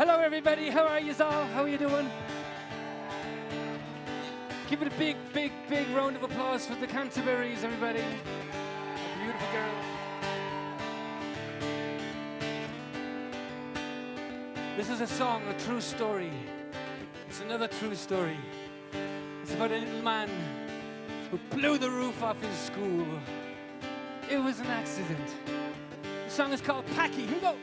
Hello everybody, how are you all? How are you doing? Give it a big, big, big round of applause for the Canterburys, everybody. A beautiful girl. This is a song, a true story. It's another true story. It's about a little man who blew the roof off his school. It was an accident. The song is called Packy. Here we go.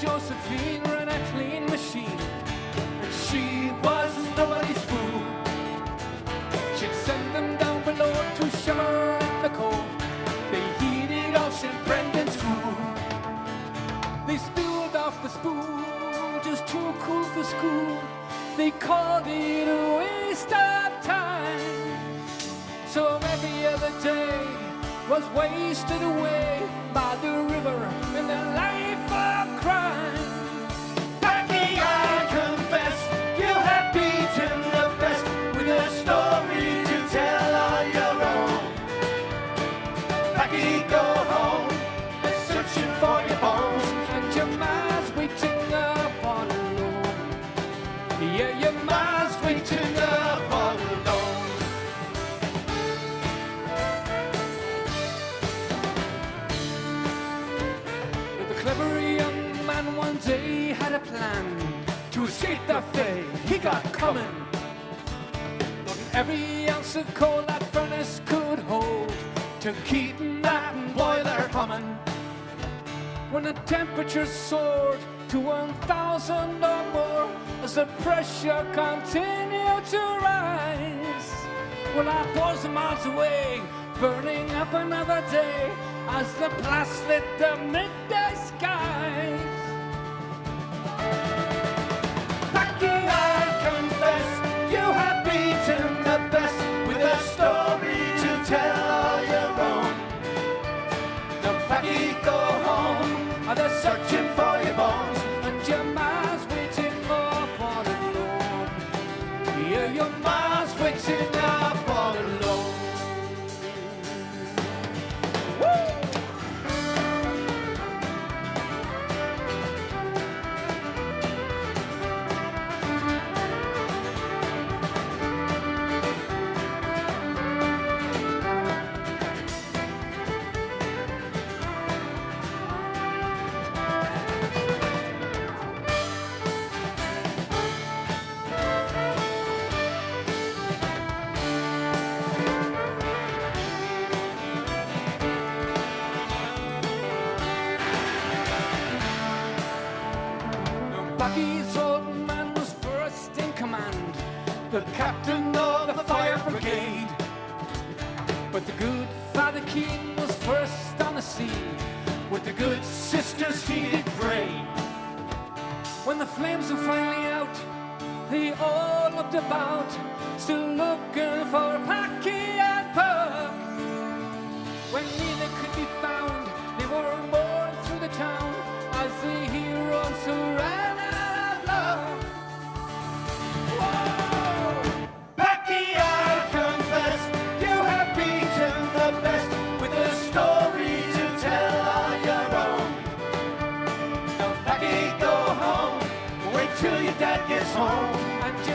Josephine ran a clean machine, and she was nobody's fool. She'd send them down below to shimmer in the cold. They heated Ocean Brendan's school. They spilled off the spool, just too cool for school. They called it a waste of time. So every other day was wasted away by the river in the life of crime. Packy, I confess, you have beaten the best with a story to tell on your own. Packy, go home, they're searching for your bones, and your mind's waiting up all alone. Yeah, your mind's waiting up all alone. Clever young man one day had a plan to escape the fate he got coming. Not every ounce of coal that furnace could hold to keep that boiler humming. When the temperature soared to 1,000 or more, as the pressure continued to rise, well, 1,000 miles away, burning up another day, as the blast lit the midday skies. Packy, I confess, you have beaten the best with a story to tell all your own. Now, Packy, go home, they're searching for your bones, and your mind's waiting up all alone. Yeah, your mind's waiting up all alone. Packy's old man was first in command, the captain of the fire brigade. But the good Father King was first on the scene. With the good sisters he did pray. When the flames were finally out, they all looked about, still looking for Packy and Puck. When neither could be found, they were borne through the town as the heroes who ran out of love. Whoa! Packy, I confess, you have beaten the best with a story to tell on your own. Now, Packy, go home, wait till your dad gets home, and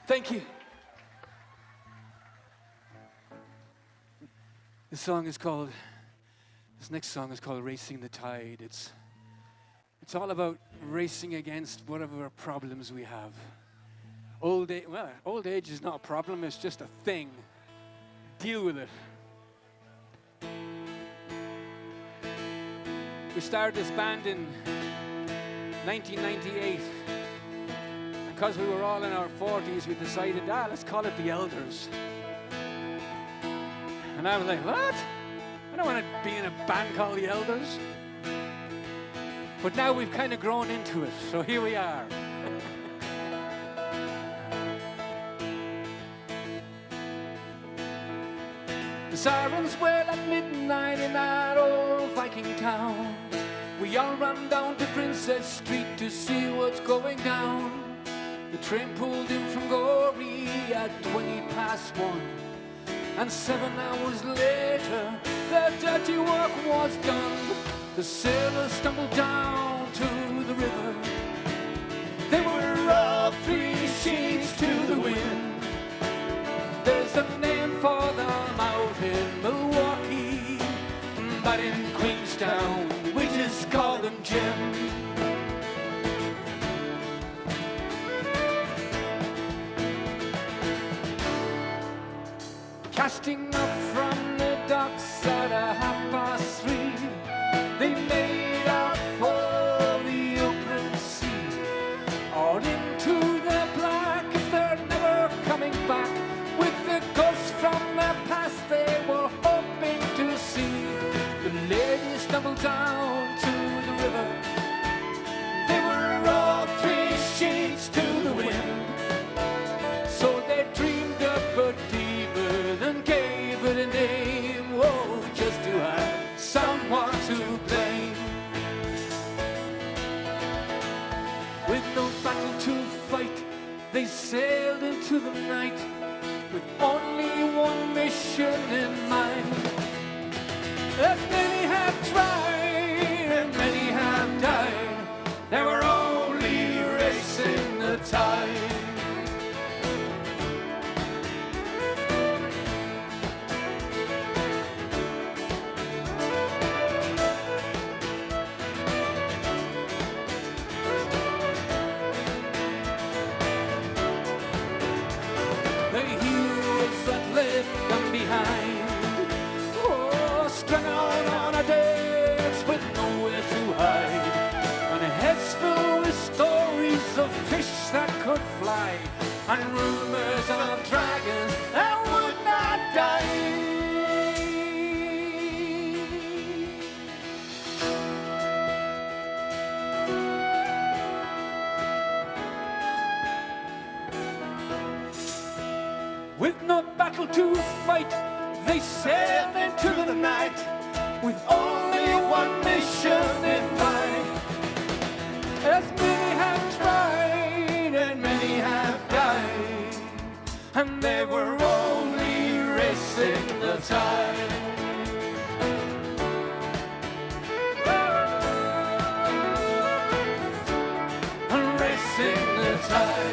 Thank you. This next song is called Racing the Tide. It's all about racing against whatever problems we have. Old age is not a problem, it's just a thing. Deal with it. We started this band in 1998. And because we were all in our 40s, we decided, let's call it the Elders. And I was like, what? I don't want to be in a band called the Elders. But now we've kind of grown into it, so here we are. The sirens wail at midnight in that old Viking town. We all run down to Princess Street to see what's going down. The train pulled in from Gorey at 1:20. And 7 hours later, the dirty work was done. The sailors stumbled down to the river. They were all 3 sheets to the wind. There's a name for them out in Milwaukee, but in Queenstown, we just call them Jim. Casting up from the docks at 3:30, they made out for the open sea, or into the black if they're never coming back. With the ghosts from the past they were hoping to see. The ladies stumbled down to the river. They were all 3 sheets to the wind. So they dreamed up a demon and gave it a name, oh, just to have someone to blame. With no battle to fight, they sailed into the night with only one mission in mind. As many have tried and many have died, they were only racing the tide. The heroes that left them behind, oh, strung out on a decks with nowhere to hide, and heads filled with stories of fish that could fly, and rumors of dragons that would not die. With no battle to fight, they sailed into the night with only one mission in mind. As many have tried and many have died, and they were only racing the tide. Racing the tide.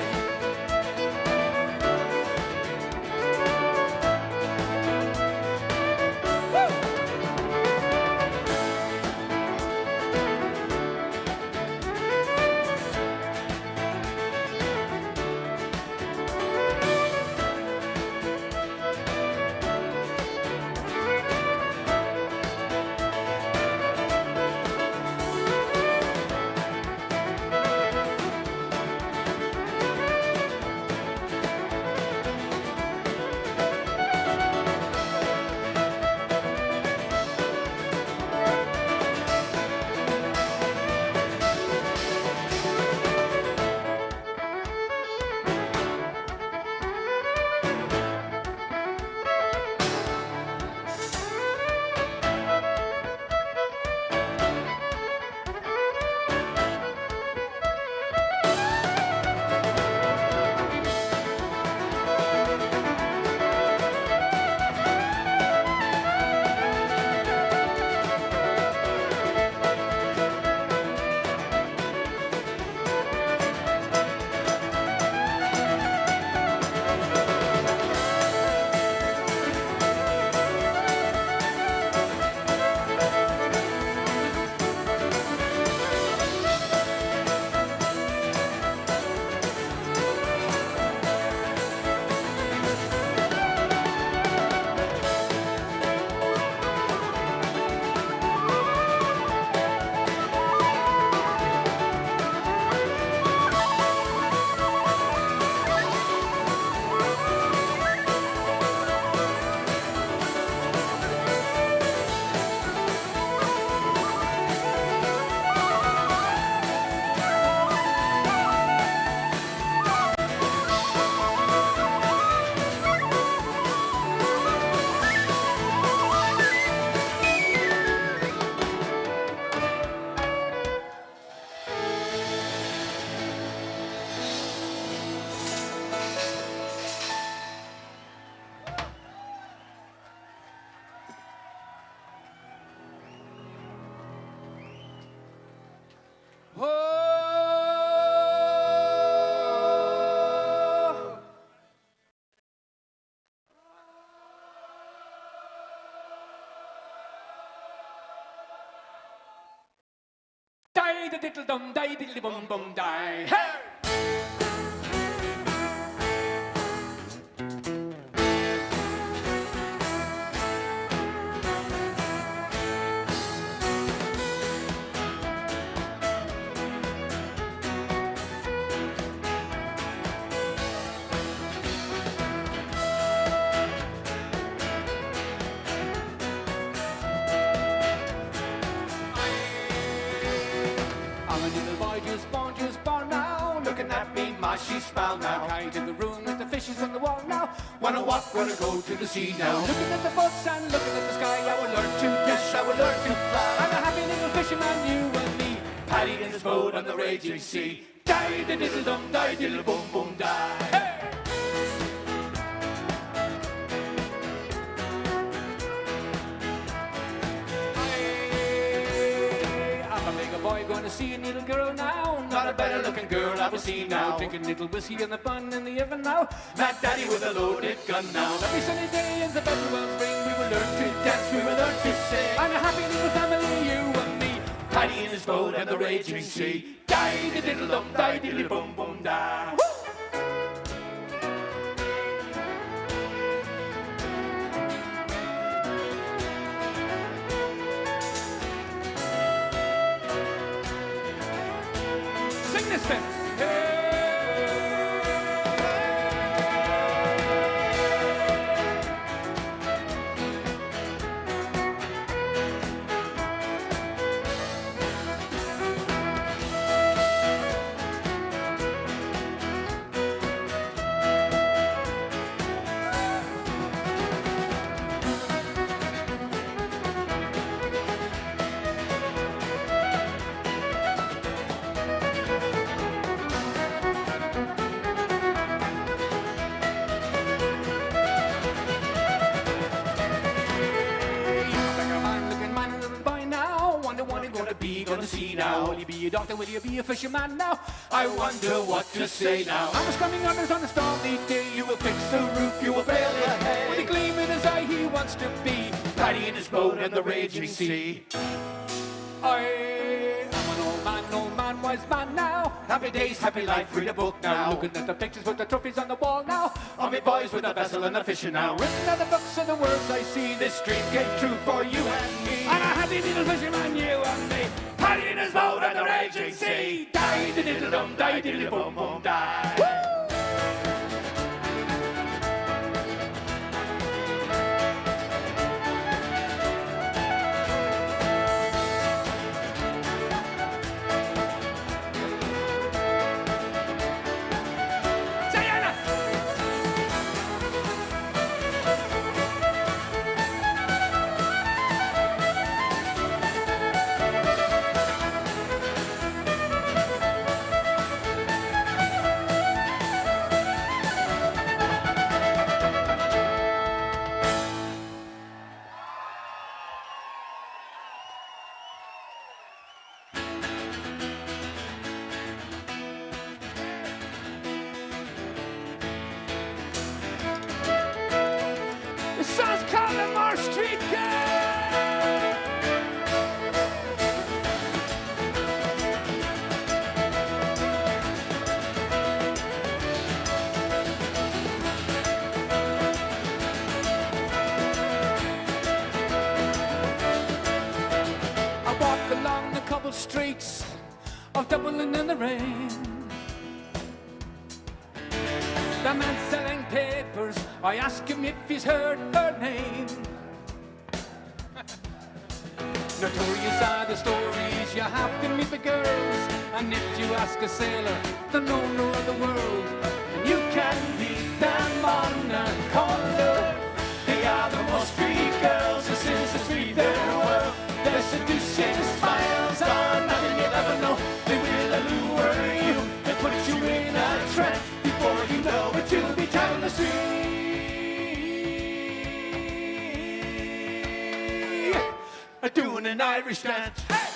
Die the diddle dum, die diddly bum bum die. Hey! I'm a little boy just born now. Looking at me, my she smile now. Hide in the room with the fishes on the wall now. Wanna walk, wanna go to the sea now. Looking at the boats and looking at the sky, I will learn to fish, I will learn to fly. I'm a happy little fisherman, you and me. Paddy in his boat on the raging sea. Die the diddle dum, die diddle boom boom die. Hey! Boy, gonna see a little girl now. Not a better looking girl I will see now. Drinking little whiskey in the bun in the oven now. Mad Daddy with a loaded gun now. Every sunny day in the festival spring, we will learn to dance, we will learn to sing. I'm a happy little family, you and me. Paddy in his boat and the raging sea. Die the diddle dum, die diddly boom boom die. Woo! Sing this bit. Gonna see now. Will you be a doctor? Will you be a fisherman now? I wonder what to say now. I'm a scrumming unders on a stormy day. You will fix the roof, you will bail your hay. With a gleam in his eye, he wants to be Paddy in his boat and the raging sea. I'm an old man, wise man now. Happy days, happy life, read a book now. Looking at the pictures with the trophies on the wall now. All me boys with a vessel and a fishing now. Written on the books and the words I see. This dream came true for you and me. And a happy little fisherman, you and me. Paddy in his boat and the raging sea. Die the diddle dum, die diddly boom boom die. Woo! Sons calling more street girl. I walk along the cobbled streets of Dublin in the rain. The man selling papers, I ask him if he's heard her name. Notorious are the stories, you have to meet the girls. And if you ask a sailor, the owner of the world, and you can meet them on a corner. They are the most free girls since the street their world. Their seducing smiles are nothing you'll ever know. They will allure you and put you in a trance. Before you know it, you'll be traveling the street, doing an Irish dance. Hey!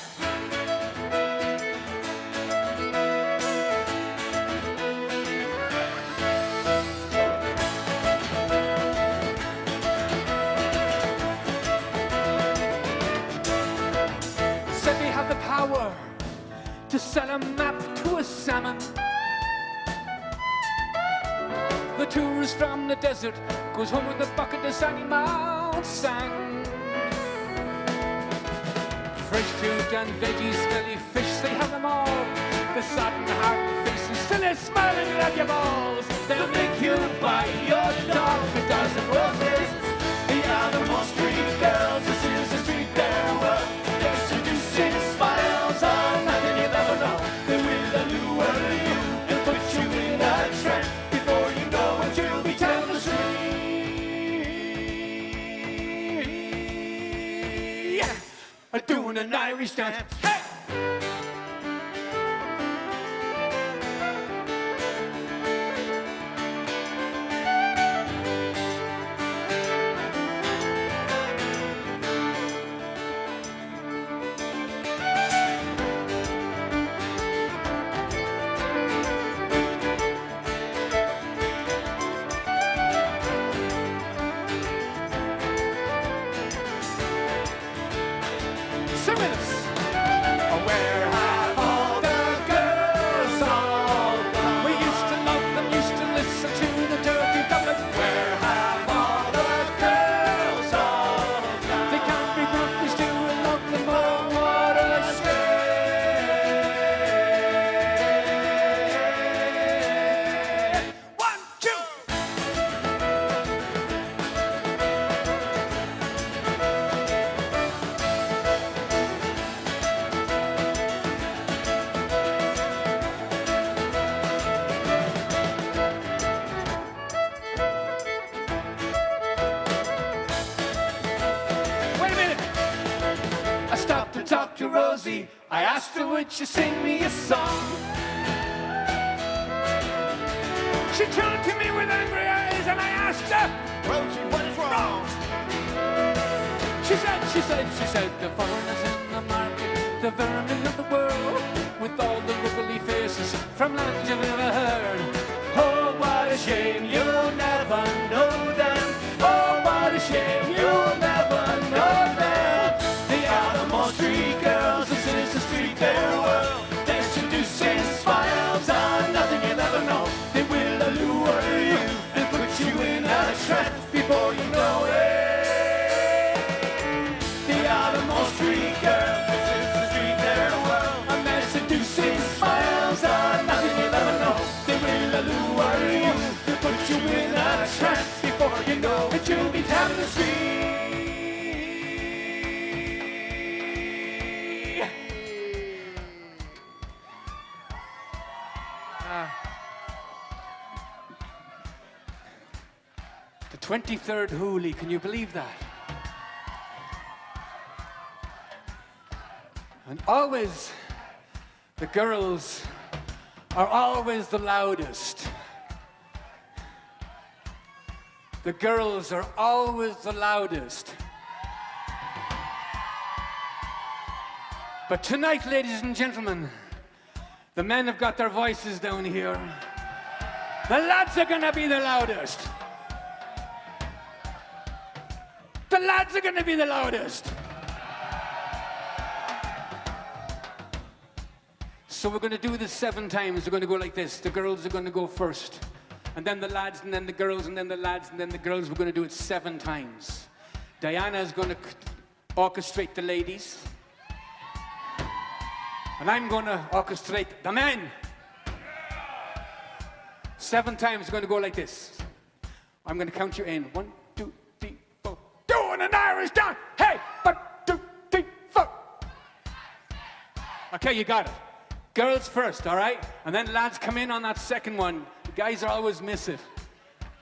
Said they have the power to sell a map to a salmon. The tourist from the desert goes home with a bucket of sunny Mount sand. Fresh fruit and veggies, smelly fish, they have them all. The sodden hard faces still is smiling at your balls. They'll make you buy your dog a dozen roses. They are the most street girls, this is the street their world. They're seducing smiles are nothing you'll ever know. They will allure you and put you in a trance. Before you know it, you'll be down the street, doing an Irish dance. Hey! Sing with us. Where have all the girls all gone? We used to love them, used to listen to the dirty Dublin. Where have all the girls all gone? They can't be broke, we still love them, oh what a shame. 1, 2. Wait a minute. I stopped to talk to Rosie. I asked her, would she sing me a song? She turned to me with angry eyes and I asked her, Rosie, what is wrong? She said, the foreigners in the market, the vermin of the world, with all the lovely faces from lands you've never heard. Oh, what a shame you'll never know them. Oh, what a shame you'll never know them. They are the most street girls, this is the street their world. Their seducing smiles are nothing you'll ever know. They will allure you and put you in a trance before you know it. They are the most street girls, this is the street their world. And their seducing smiles are nothing you'll ever know. They will allure you and put you in a trance before you know it. You'll be down the street. The 23rd Hoolie, can you believe that? And always, the girls are always the loudest. The girls are always the loudest. But tonight, ladies and gentlemen, the men have got their voices down here. The lads are gonna be the loudest. The lads are gonna be the loudest. So we're gonna do this 7 times. We're gonna go like this. The girls are gonna go first. And then the lads, and then the girls, and then the lads, and then the girls. We're gonna do it 7 times. Diana is gonna orchestrate the ladies. And I'm gonna orchestrate the men. 7 times, we're gonna go like this. I'm gonna count you in. 1, 2, 3, 4. Doing an Irish dance. Hey, 1, 2, 3, 4. Okay, you got it. Girls first, all right? And then lads come in on that second one. The guys always miss it.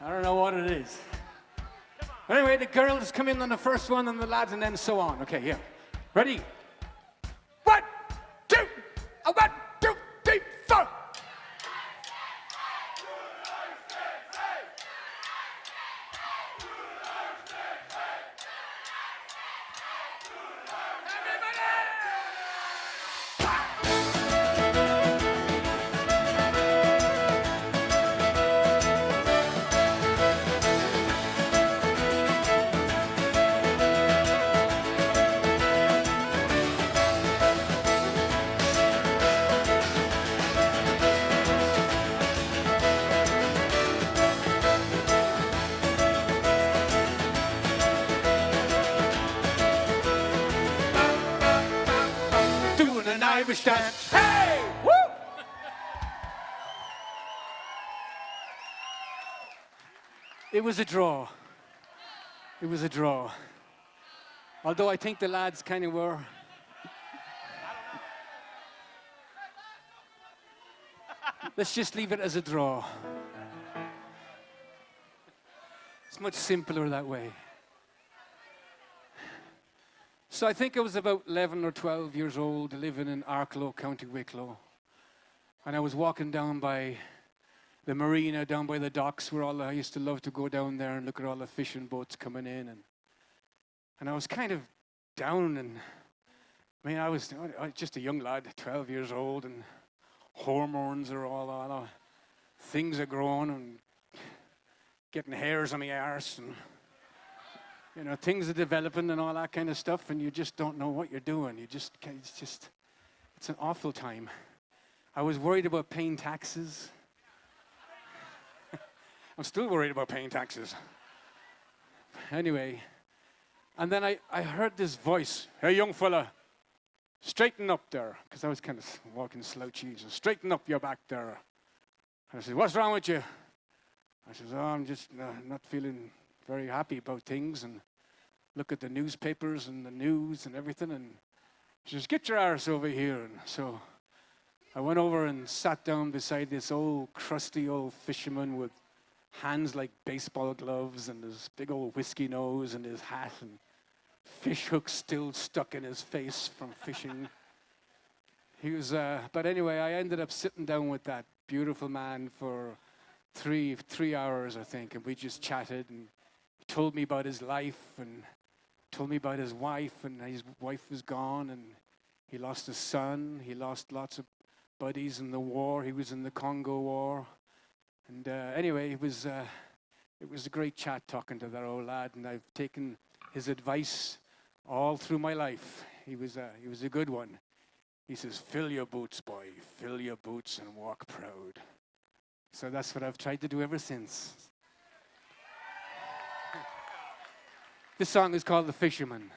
I don't know what it is. Anyway, the girls come in on the first one and the lads and then so on. Okay, here. Ready? 1, 2, 1, 2, 3, 4. Irish dance. Hey! Woo! It was a draw. It was a draw. Although I think the lads kind of were. Let's just leave it as a draw. It's much simpler that way. So I think I was about 11 or 12 years old, living in Arklow, County Wicklow. And I was walking down by the marina, down by the docks, where I used to love to go down there and look at all the fishing boats coming in. And I was kind of down, and I mean, I was just a young lad, 12 years old, and hormones are all things are growing and getting hairs on my arse, and you know, things are developing and all that kind of stuff, and you just don't know what you're doing. It's an awful time. I was worried about paying taxes. I'm still worried about paying taxes. Anyway, and then I heard this voice, "Hey, young fella, straighten up there," because I was kind of walking slouchy. So, "Straighten up your back there." I said, "What's wrong with you?" I said, "Oh, I'm just not feeling very happy about things," and look at the newspapers and the news and everything. And she says, "Get your arse over here." And so I went over and sat down beside this old, crusty old fisherman with hands like baseball gloves and his big old whiskey nose and his hat and fish hooks still stuck in his face from fishing. He was, but anyway, I ended up sitting down with that beautiful man for three hours, I think, and we just chatted, and he told me about his life and told me about his wife, and his wife was gone, and he lost his son. He lost lots of buddies in the war. He was in the Congo War. And anyway, it was a great chat talking to that old lad, and I've taken his advice all through my life. He was a good one. He says, "Fill your boots, boy. Fill your boots and walk proud." So that's what I've tried to do ever since. This song is called "The Fisherman."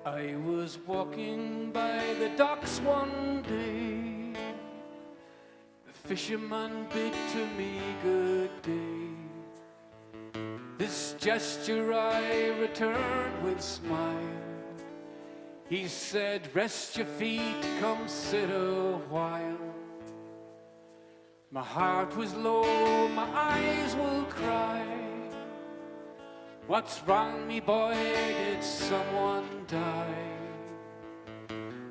I was walking by the docks one day. The fisherman bid to me good day. This gesture I returned with smile. He said, "Rest your feet, come sit a while." My heart was low, my eyes will cry. "What's wrong, me boy? Did someone die?"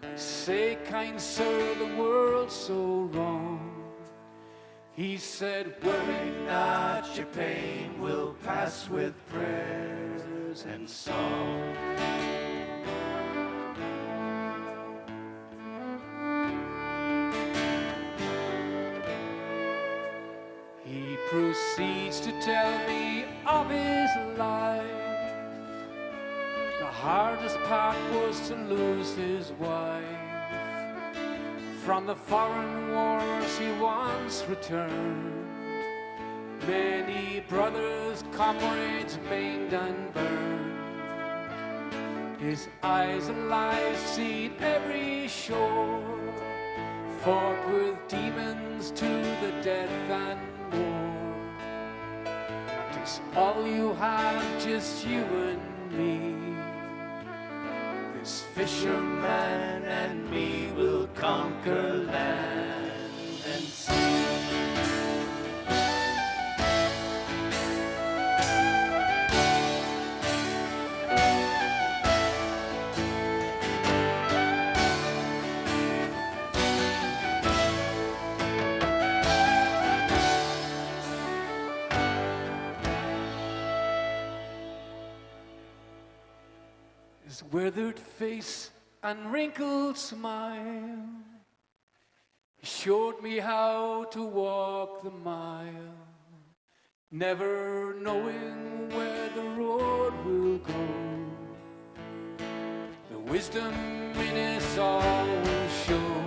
I say, "Kind sir, the world's so wrong." He said, "Worry not, your pain will pass with prayers and song." He proceeds to tell me of his life. The hardest part was to lose his wife. From the foreign wars he once returned. Many brothers, comrades maimed and burned. His eyes alive seen every shore. Fought with demons to the death and war. 'Tis all you have, just you and me. This fisherman and me will conquer land and sea. His withered face and wrinkled smile, he showed me how to walk the mile, never knowing where the road will go. wisdom in us all show.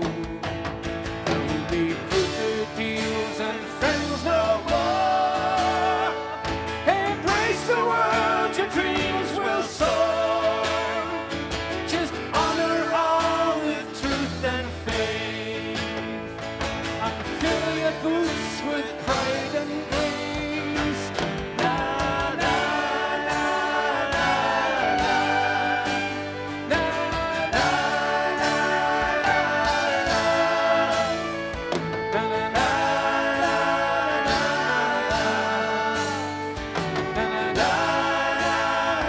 We'll be crooked deals and friends no more. Embrace the world, your dreams will soar. Just honor all with truth and faith, and fill your boots with pride and grace. La la la la la, la la la la la, la la la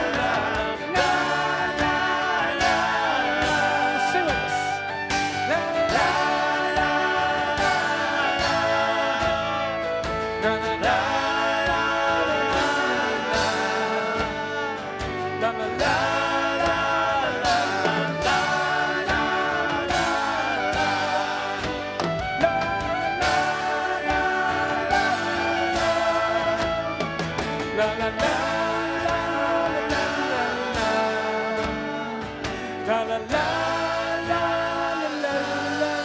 la la, la la la. Sing with us. La la la la la, la la la la la, la la la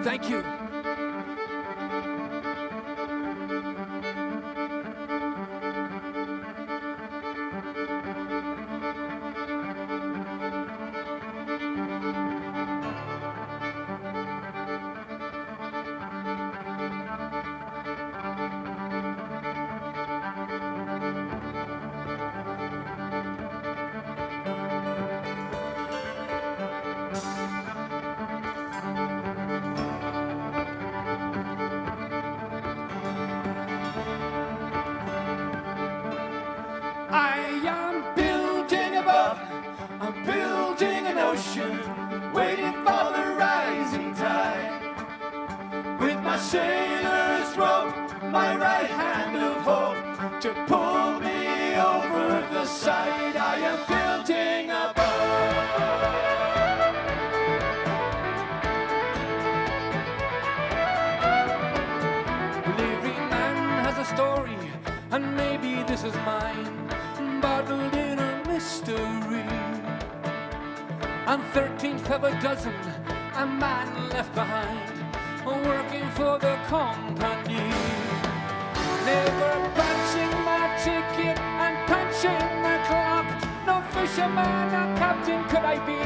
Thank you. I am building a boat, I'm building an ocean, waiting for the rising tide. With my sailor's rope, my right hand of hope, to pull me over the side. I am building a boat. Every man has a story, and maybe this is mine, bottled in a mystery. And 13th of a dozen, a man left behind, working for the company. Never punching my ticket and punching my clock. No fisherman or captain could I be.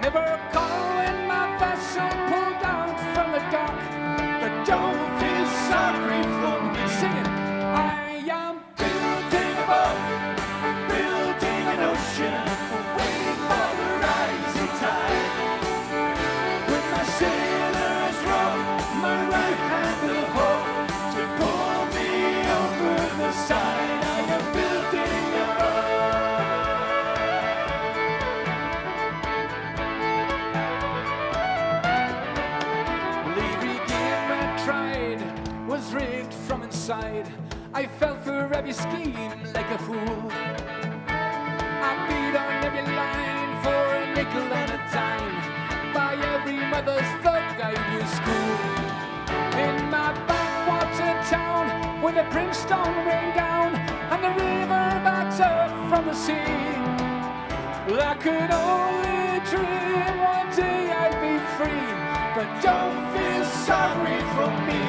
Never call when my vessel pulled out from the dock. But don't feel sorry for me. Sing it. I am building a boat, building an ocean, waiting for the rising tide. With my sailor's rope, my right hand of hope, to pull me over the side. I am building a boat. Every game I tried was rigged from inside. I fell for every scheme like a fool. I beat on every line for a nickel and a dime, by every mother's thug I knew school. In my backwater town, where the brimstone rained down and the river battered from the sea, I could only dream one day I'd be free. But don't feel sorry for me.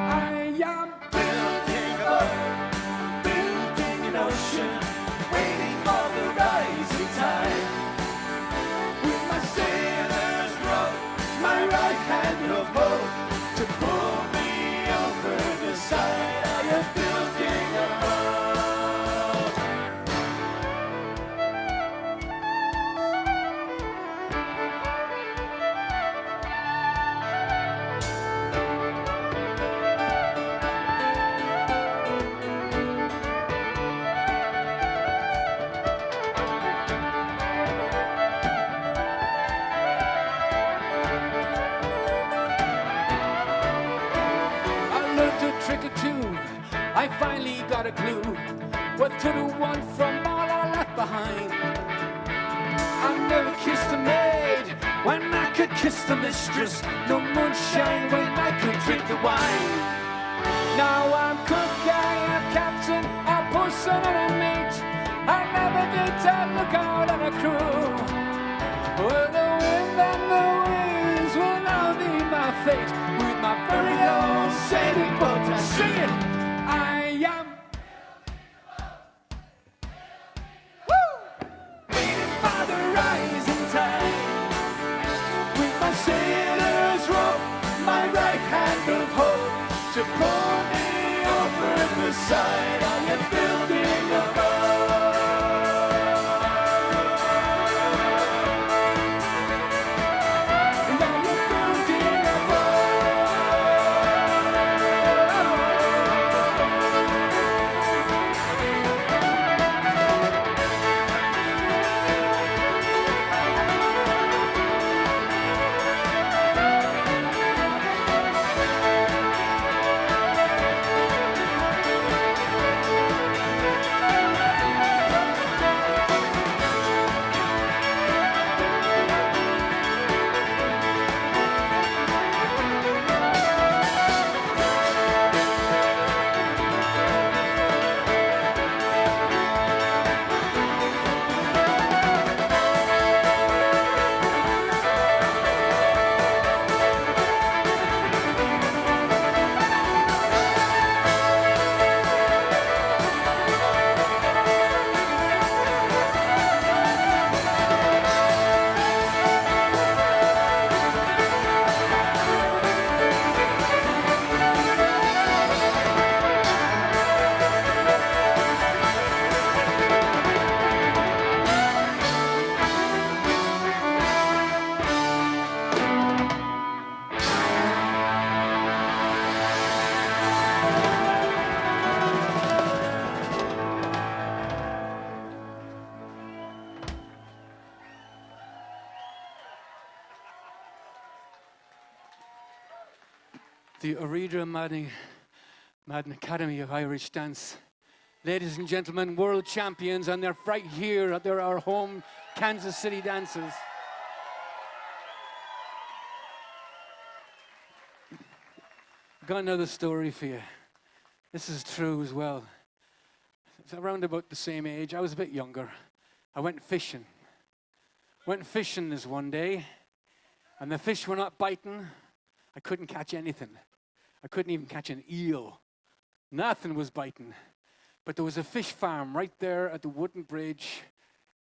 I am building a boat, building an ocean, waiting for the rising tide. With my sailor's rope, my right hand of hope, to pull me over the side. I am building a boat. Trick or two, I finally got a clue what to do one from all I left behind. I never kissed a maid when I could kiss the mistress, no moonshine when I could drink the wine. Now I'm cook, I am captain, a bosun and a mate, a navigator, lookout and a crew. Well, the wind and the waves will now be my fate, with my very own sailing boat. I sing it, I am waiting for the rising tide, with my sailor's rope, my right hand of hope, to pull me over the side. I am building a boat. And I am building a the Oridra Madden Academy of Irish Dance. Ladies and gentlemen, world champions, and they're right here. They're our home Kansas City dancers. Got another story for you. This is true as well. It's around about the same age. I was a bit younger. I went fishing. Went fishing this one day, and the fish were not biting. I couldn't catch anything. I couldn't even catch an eel. Nothing was biting. But there was a fish farm right there at the wooden bridge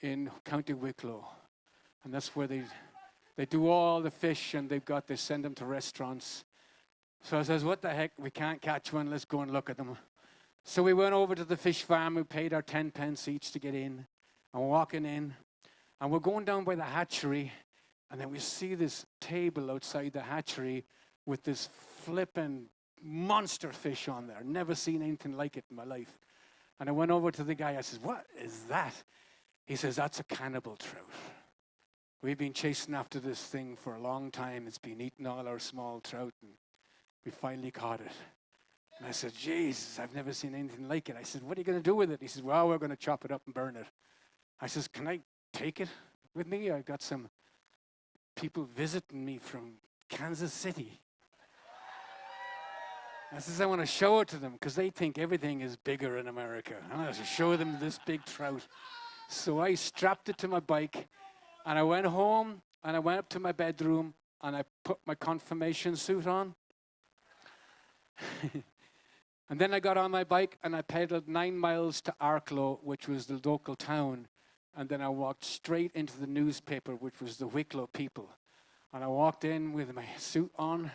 in County Wicklow. And that's where they do all the fish, and they send them to restaurants. So I says, what the heck, we can't catch one, let's go and look at them. So we went over to the fish farm, we paid our 10 pence each to get in. And we're walking in, and we're going down by the hatchery, and then we see this table outside the hatchery with this flippin' monster fish on there. Never seen anything like it in my life. And I went over to the guy, I says, what is that? He says, that's a cannibal trout. We've been chasing after this thing for a long time. It's been eating all our small trout, and we finally caught it. And I said, Jesus, I've never seen anything like it. I said, what are you going to do with it? He says, well, we're going to chop it up and burn it. I says, can I take it with me? I've got some people visiting me from Kansas City. I says, I want to show it to them because they think everything is bigger in America. I want to show them this big trout. So I strapped it to my bike, and I went home, and I went up to my bedroom, and I put my confirmation suit on. And then I got on my bike, and I pedaled 9 miles to Arklow, which was the local town. And then I walked straight into the newspaper, which was the Wicklow People. And I walked in with my suit on,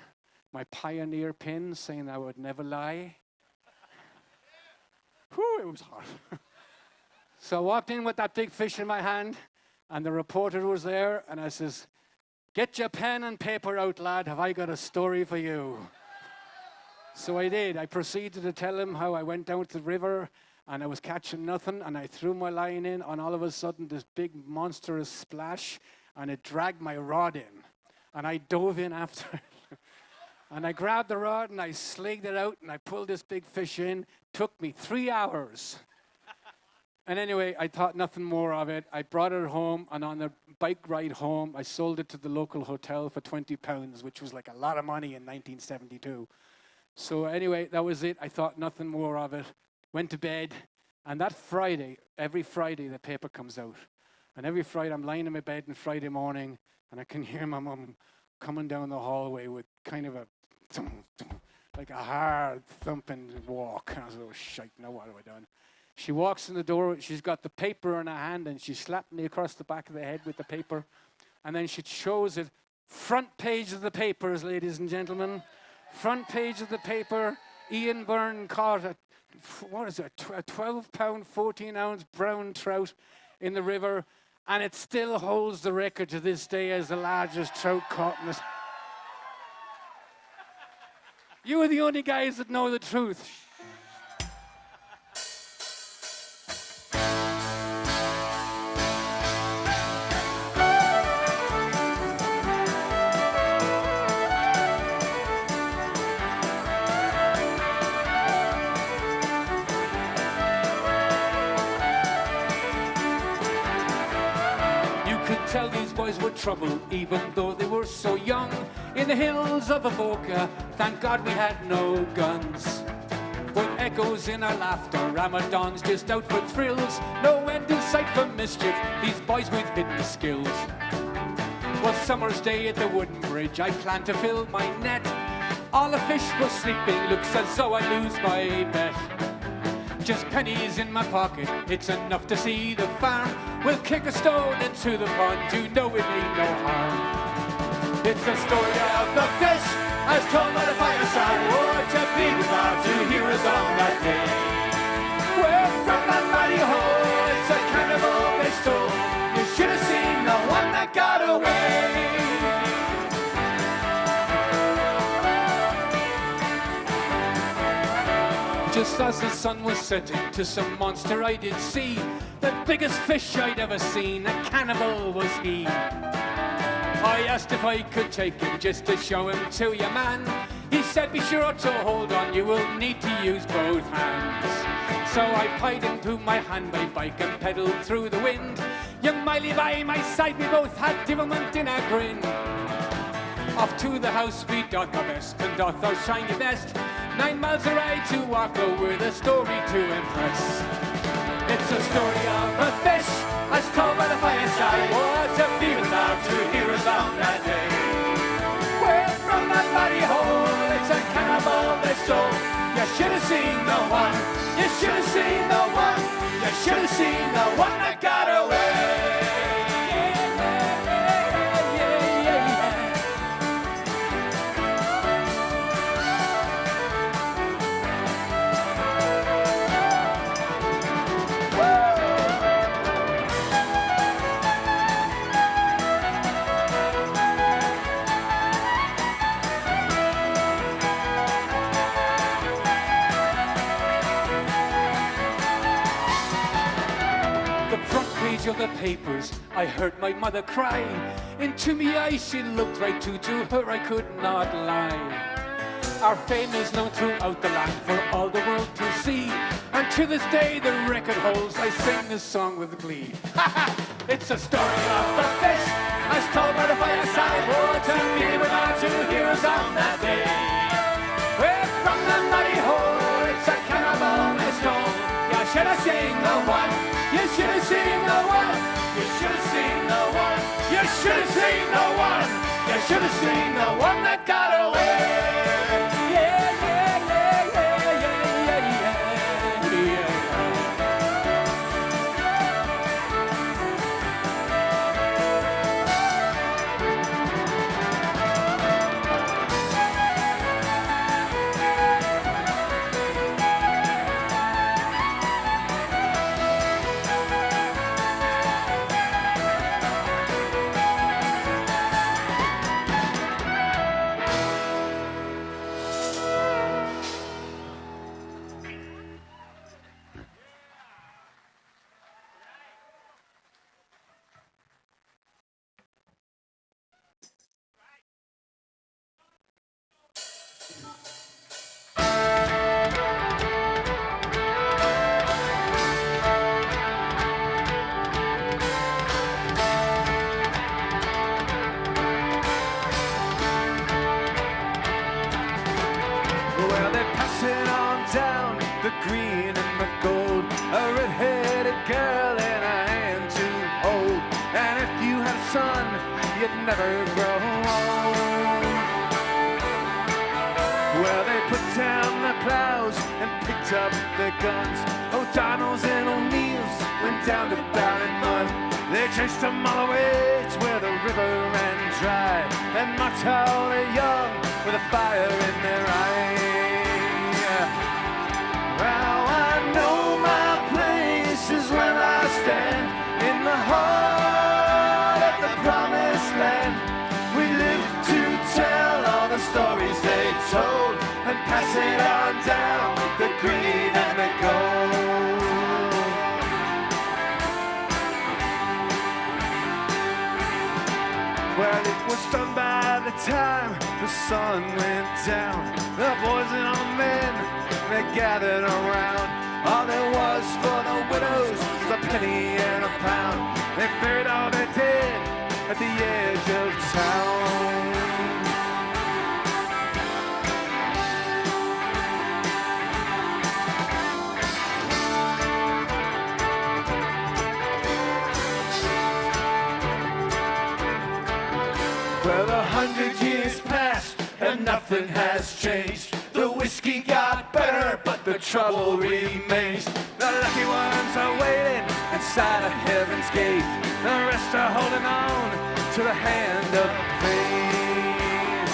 my pioneer pin saying I would never lie. Whew, it was hot. So I walked in with that big fish in my hand, and the reporter was there, and I says, get your pen and paper out, lad. Have I got a story for you? So I did. I proceeded to tell him how I went down to the river, and I was catching nothing, and I threw my line in, and all of a sudden this big monstrous splash, and it dragged my rod in, and I dove in after it. And I grabbed the rod, and I sligged it out, and I pulled this big fish in. Took me 3 hours. And anyway, I thought nothing more of it. I brought it home, and on the bike ride home. I sold it to the local hotel for £20, which was like a lot of money in 1972. So anyway, that was it. I thought nothing more of it. Went to bed. And that Friday, every Friday, the paper comes out. And every Friday, I'm lying in my bed on Friday morning, and I can hear my mum coming down the hallway with kind of a, like a hard thumping walk. And I was like, oh, shite, now what have I done? She walks in the door, she's got the paper in her hand, and she slapped me across the back of the head with the paper. And then she shows it, front page of the papers, ladies and gentlemen. Front page of the paper, Ian Byrne caught a 12-pound, 14-ounce brown trout in the river, and it still holds the record to this day as the largest trout caught in it. You are the only guys that know the truth. Tell these boys were trouble, even though they were so young. In the hills of Avoca, thank God we had no guns. With echoes in our laughter, Ramadan's just out for thrills. No end in sight for mischief, these boys with hidden skills. One summer's day at the wooden bridge, I planned to fill my net. All the fish were sleeping, looks as though I lose my bet. Just pennies in my pocket, it's enough to see the farm. We'll kick a stone into the pond, you know it ain't no harm. It's the story of the fish, as told by the fireside. Oh, to be without to hear us on that day. We're from that mighty hole, it's a cannibal they stole. You should have seen the one that got away. Just as the sun was setting, to some monster I did see. The biggest fish I'd ever seen, a cannibal was he. I asked if I could take him just to show him to your man. He said, be sure to hold on, you will need to use both hands. So I pied him to my handmade bike and pedalled through the wind. Young Miley by my side, we both had devilment in our grin. Off to the house we doth our best and doth our shiny best. 9 miles a ride to Walker with a story to impress. It's a story of a fish, as told by the fireside. What a feeling out to hear us on that day. We're from that mighty hole, it's a cannibal they stole. You should have seen the one, you should have seen the one, you should have seen the one that got away. Of the papers, I heard my mother cry. Into me eyes she looked right to her I could not lie. Our fame is known throughout the land for all the world to see, and to this day the record holds I sing this song with glee. It's a story of the fish, as told by the fireside. Oh, to me we're not to hear us on that day. We're from the mighty hole, it's a cannibal they stole. You should have seen the one. You should have seen the one. You should have seen the one. You should have seen the one. You should have seen the one that got away. Yeah, yeah, yeah, yeah, yeah, yeah, yeah, yeah. son, you'd never grow old. Well, they put down their plows and picked up their guns. O'Donnell's and O'Neill's went down to Ballinmud. They chased them all away to where the river ran dry, and marked how the young with a fire in their eye. Now I know my place is where I stand, in the heart of the promised land. We live to tell all the stories they told, and pass it on down, the green and the gold. Well, it was done by the time the sun went down. The boys and all the men, they gathered around. All there was for the widows was a penny and a pound. They buried all their dead at the edge of town. Well, 100 years passed and nothing has changed. The whiskey got better, but the trouble remains. The lucky ones are waiting inside of heaven's gate. The rest are holding on to the hand of fate.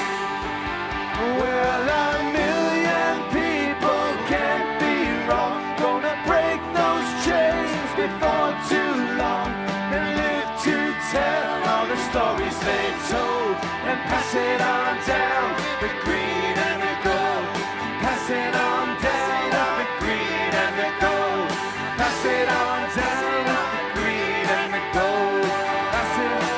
Well, a million people can't be wrong. Gonna break those chains before too long, and live to tell all the stories they told, and pass it on down, the green and the gold. Pass it on down, the green and the gold. Pass it on down, the green and the gold. Pass it on.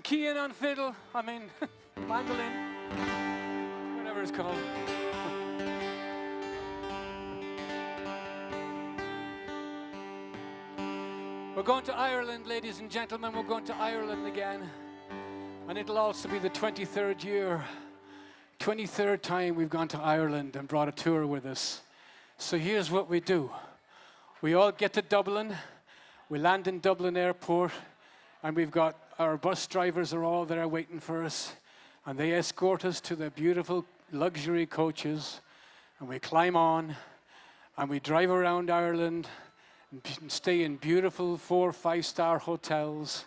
key in on fiddle, mandolin, whatever it's called. We're going to Ireland, ladies and gentlemen. We're going to Ireland again. And it'll also be the 23rd year, 23rd time we've gone to Ireland and brought a tour with us. So here's what we do. We all get to Dublin. We land in Dublin Airport. And we've got our bus drivers are all there waiting for us. And they escort us to the beautiful luxury coaches. And we climb on. And we drive around Ireland and stay in beautiful 4- or 5-star hotels.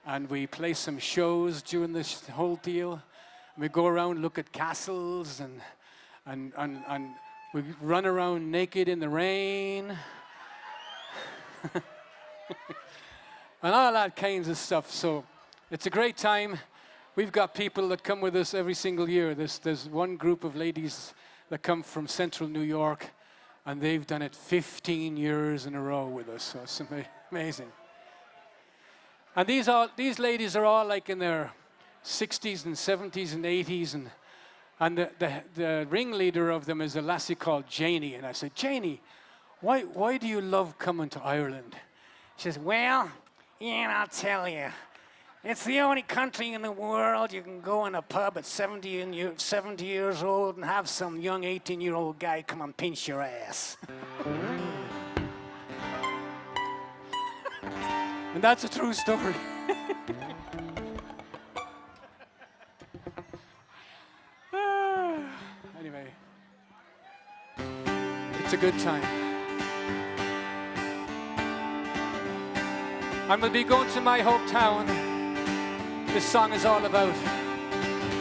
And we play some shows during this whole deal. And we go around, look at castles, and we run around naked in the rain. And all that kinds of stuff. So it's a great time. We've got people that come with us every single year. There's one group of ladies that come from central New York, and they've done it 15 years in a row with us. So it's amazing. And these ladies are all like in their 60s and 70s and 80s, and the ringleader of them is a lassie called Janie. And I said, Janie, why do you love coming to Ireland? She says, well, Ian, I'll tell you. It's the only country in the world you can go in a pub at 70 years old and have some young 18-year-old guy come and pinch your ass. And that's a true story. Anyway, it's a good time. And we'll be going to my hometown. This song is all about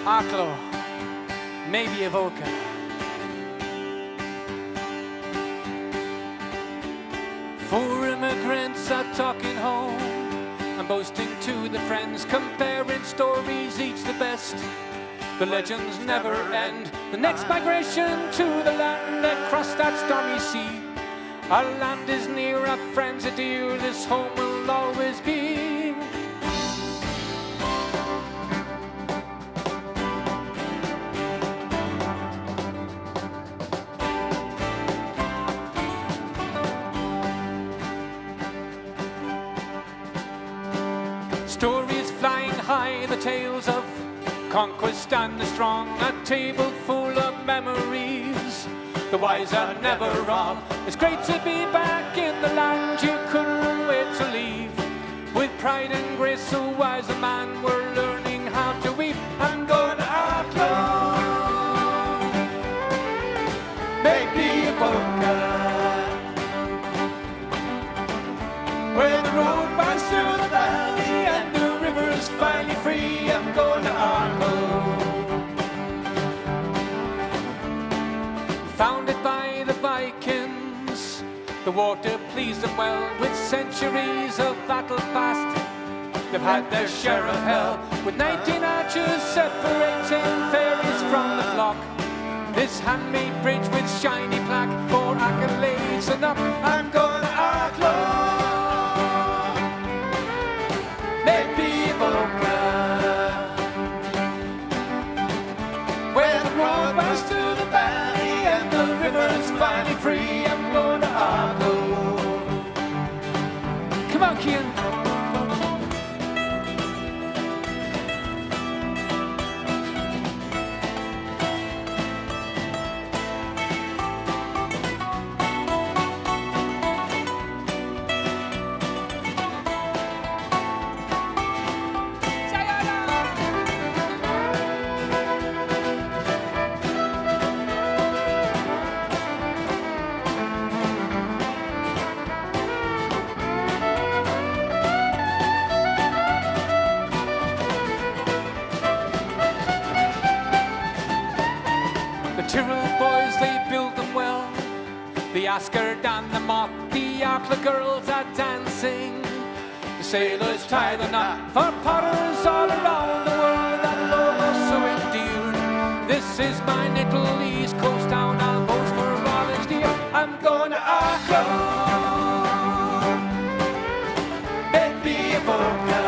Arklow, maybe Evoca. Four immigrants are talking home and boasting to the friends, comparing stories, each the best. The legends never end. The next migration to the land across that stormy sea. Our land is near, our friends are dear, this home will always be. Stories flying high, the tales of conquest and the strong, a table full of memories. The wise are never wrong. It's great to be back in the land you couldn't wait to leave. With pride and grace, so wise a man, we're learning how to weep. I'm going to Arklow, maybe Evoca, where the road winds through the valley and the river's finally free. I'm going to Arklow. Founded by the Vikings, the water pleased them well. With centuries of battle past, they've had their share of hell. With 19 archers separating fairies from the flock, this handmade bridge with shiny plaque for accolades enough. I'm going to Arklow, maybe Evoca, where the road runs to the valley and the river's finally free. I'm going to Arklow. Come on, Kian. The Asgard and the Mop, the Arklow girls are dancing. The sailors tie the knot for potters all around the world that love us so endeared. This is my little East Coast town, I'll boast for all its dear. I'm going to Arklow, maybe Evoca,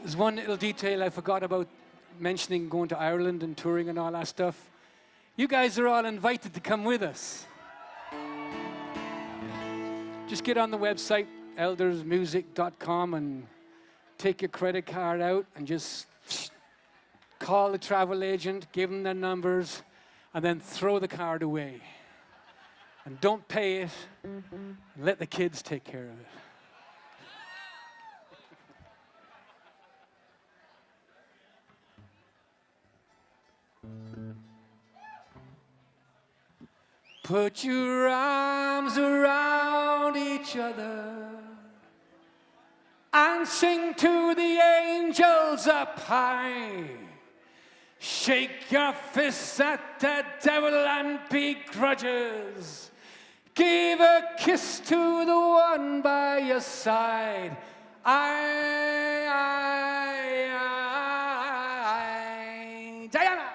There's one little detail I forgot about mentioning, going to Ireland and touring and all that stuff. You guys are all invited to come with us. Just get on the website, eldersmusic.com, and take your credit card out and just call the travel agent, give them their numbers, and then throw the card away. And don't pay it, and let the kids take care of it. Put your arms around each other and sing to the angels up high. Shake your fists at the devil and begrudges. Give a kiss to the one by your side. Diana!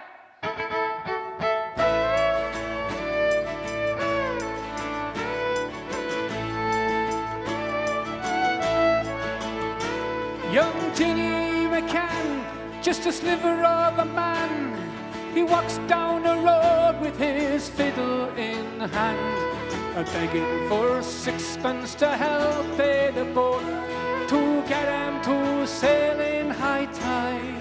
Young Ginny McCann, just a sliver of a man. He walks down the road with his fiddle in hand, begging for sixpence to help pay the boat to get him to sail in high tide.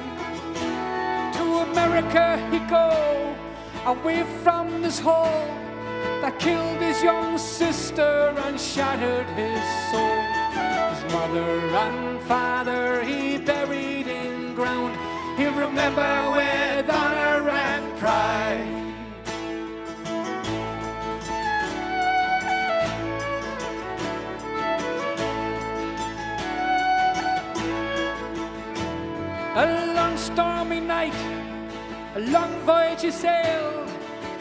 To America he'd go, away from this hole that killed his young sister and shattered his soul. His mother and father he buried in ground. He'll remember with honor and pride. A long stormy night, a long voyage he sailed.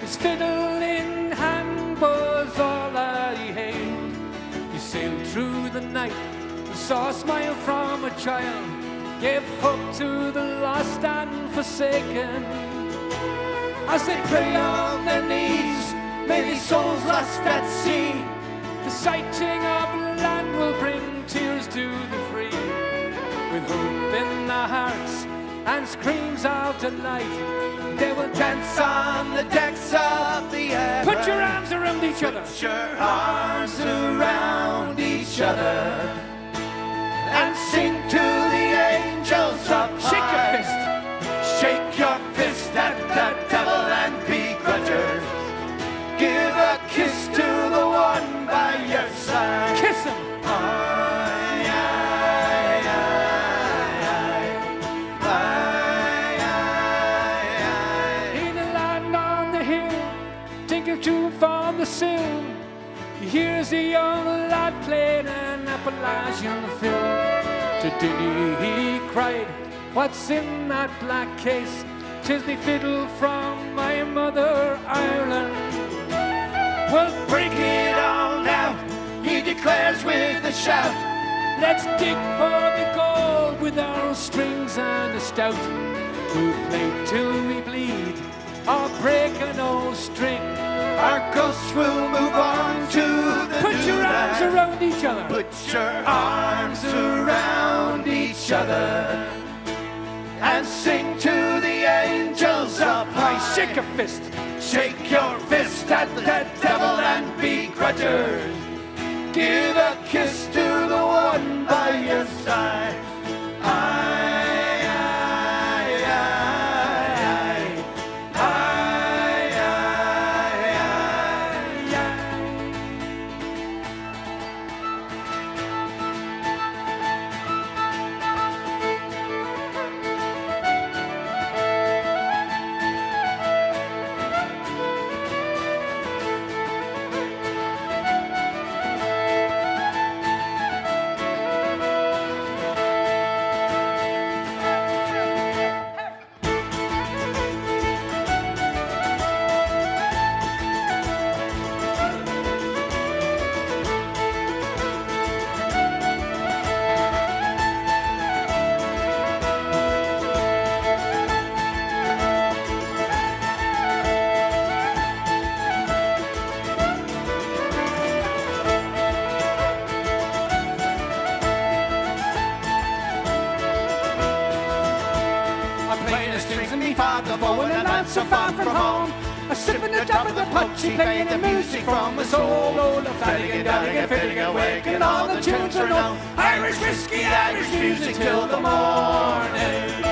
His fiddle in hand was all that he hailed. He sailed through the night and saw a smile from a child, gave hope to the lost and forsaken. As they pray on their knees, may these souls lost at sea, the sighting of land will bring tears to the free. With hope in their hearts and screams of delight, they will dance on the decks of the air. Put your arms around each other. Put your arms around each other and sing to the angels up high. Shake your fist. Shake your fist at the devil and begrudgers. Give a kiss to the one by your side. Kiss him. In a land on the hill, tinkle tune from the sill. He hears a young lad playing an Appalachian fill. To Dinny he cried, what's in that black case? 'Tis the fiddle from my mother Ireland. Well, break it all now, he declares with a shout. Let's dig for the gold with our strings and a stout. We'll play till we bleed, or break an old string. Our ghosts will move on to the Put your arms around each other. Put your arms around each other and sing to the angels up high. Shake your fist. Shake your fist at the devil and begrudgers. Give a kiss to the one by your side. playing the strings and me father bowing and not so far from home. A sipping the top of the punch, he playing the music from the soul. Oh, the Flanagan, Donegan, Finnegan, Wake, and all the tunes are known. Irish whiskey, Irish music till the morning.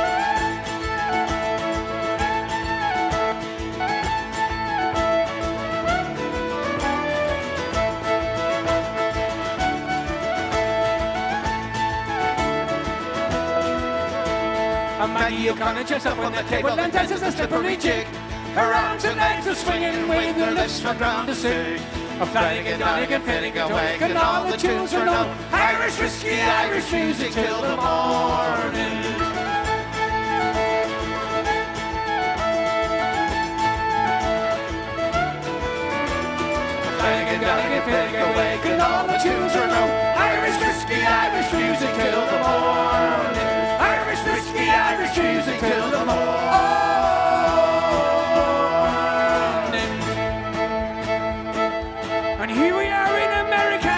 Maggie O'Connor jumps up on the table and dances a slippery jig. Her arms and legs are swinging with her lips from ground to sing. A Flanagan, Donegan, Finnegan, Wake, and all the tunes are known. Irish whiskey, Irish music till the morning. Flanagan, Donegan, Finnegan, Wake, and all the tunes are known. Irish whiskey, Irish music till the morning. Irish whiskey, Irish music till the morning. And here we are in America.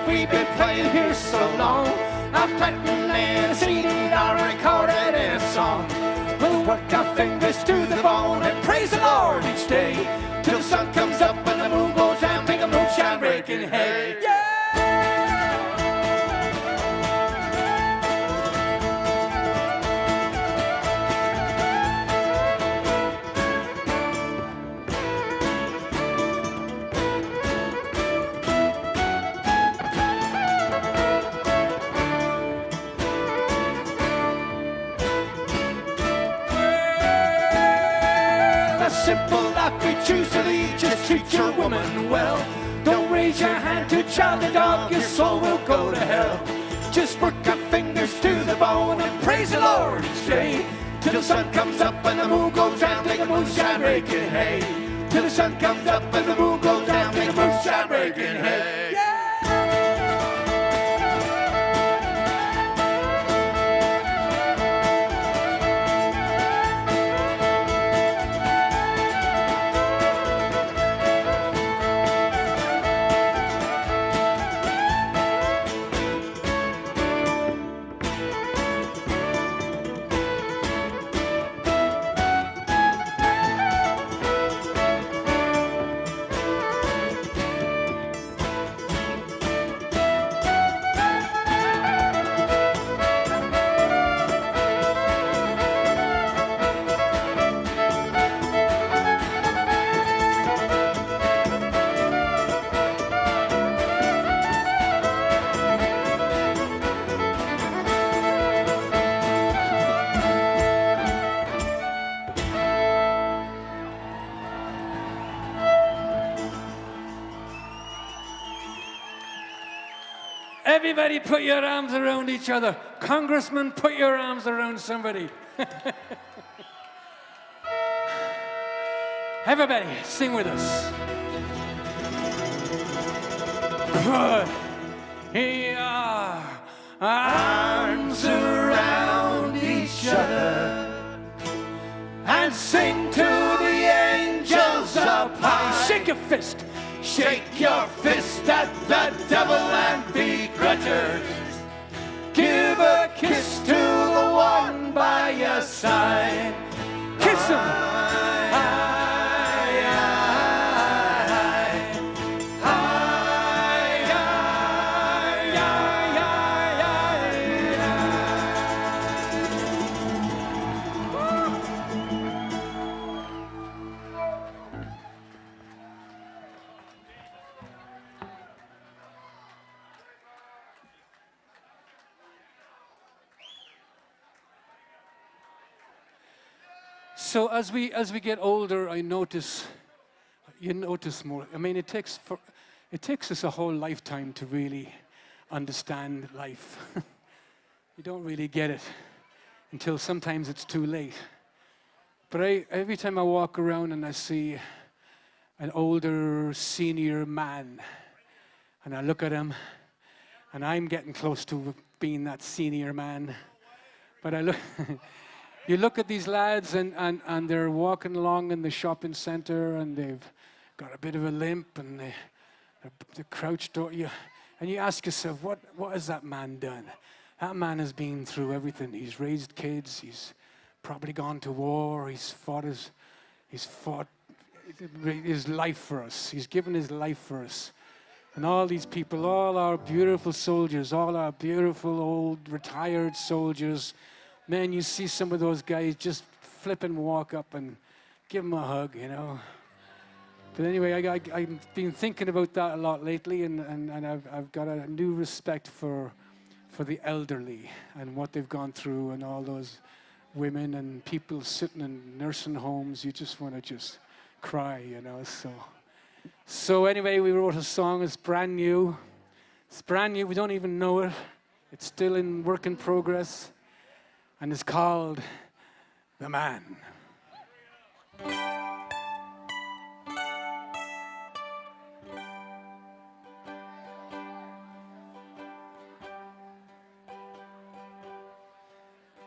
We've been playing here so long. I'm planting in a CD, I recorded in a song. We'll work our fingers to the bone and praise the Lord each day till the sun comes up and the moon goes down. Take a moonshine raking hay. Yeah! Simple life we choose to lead, just treat your woman well. Don't raise your hand to child the dog, your soul will go to hell. Just work our fingers to the bone and praise the Lord each day till the sun comes up and the moon goes down. Take a moonshine raking hay. Till the sun comes up and the moon goes down. Take a moonshine raking hay. Everybody put your arms around each other. Congressman, put your arms around somebody. Everybody, sing with us. Put your arms around each other and sing to the angels up high. Shake your fist. Shake your fist at the devil and begrudgers. Give a kiss to the one by your side. Kiss him. So as we get older, you notice more. I mean, it takes us a whole lifetime to really understand life. You don't really get it until sometimes it's too late. But every time I walk around and I see an older, senior man, and I look at him, and I'm getting close to being that senior man, but I look, you look at these lads, and they're walking along in the shopping center, and they've got a bit of a limp, and they're crouched over you, and you ask yourself, what has that man done? That man has been through everything. He's raised kids. He's probably gone to war. He's fought his life for us. He's given his life for us. And all these people, all our beautiful soldiers, all our beautiful old retired soldiers, man, you see some of those guys just flip and walk up and give them a hug, you know. But anyway, I've been thinking about that a lot lately, and I've got a new respect for the elderly and what they've gone through, and all those women and people sitting in nursing homes. You just want to just cry, you know. So anyway, we wrote a song. It's brand new. It's brand new. We don't even know it. It's still in work in progress, and it's called The Man.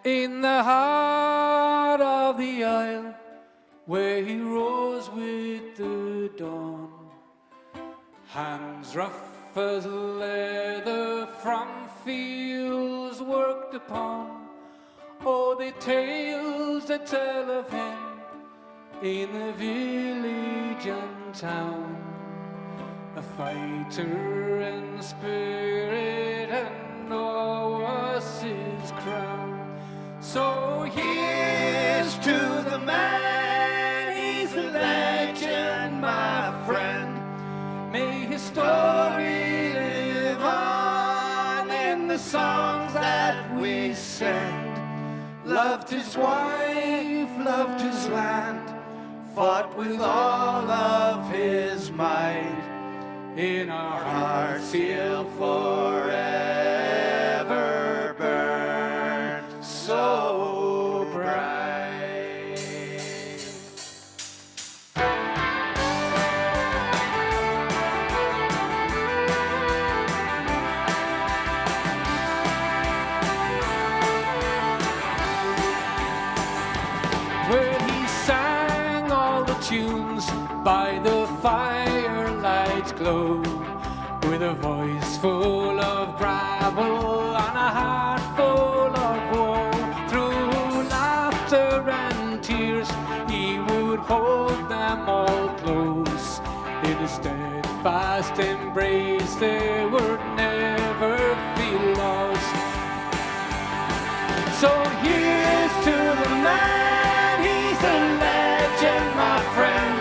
In the heart of the isle, where he rose with the dawn, hands rough as leather from fields worked upon. Oh, the tales that tell of him in the village and town, a fighter in spirit, and all was his crown. So here's to the man, he's a legend, my friend. May his story live on in the songs that we send. Loved his wife, loved his land, fought with all of his might. In our hearts he'll forever burn so bright. Where he sang all the tunes by the firelight's glow, with a voice full of gravel and a heart full of woe. Through laughter and tears, he would hold them all close. In a steadfast embrace, they would never feel lost. So here's to the man, he's a legend, my friend.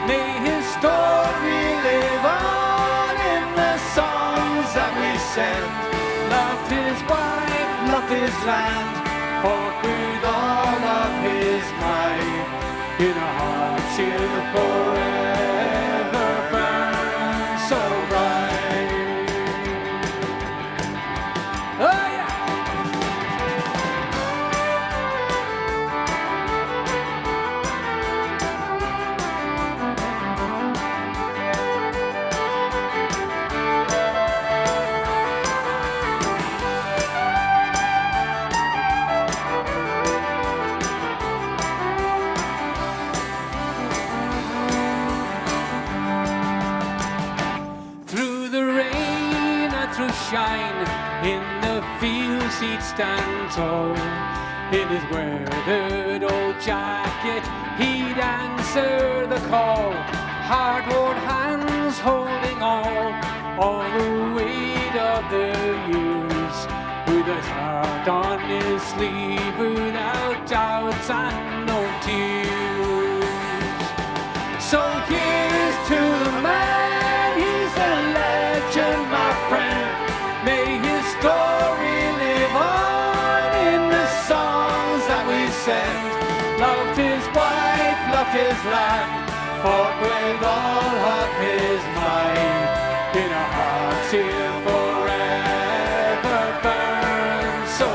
May his story live on in the songs that we send. Loved his wife, loved his land, fought with all of his might. In our hearts he'll forever burn so bright. Oh yeah! Shine in the fields, he'd stand tall. In his weathered old jacket, he'd answer the call. Hard-worn hands holding all the weight of the years. With his heart on his sleeve, without doubts and no tears. So here's to the man, he's a legend, my friend. May his story live on in the songs that we send. Loved his wife, loved his land, fought with all of his might. In our hearts he'll forever burn so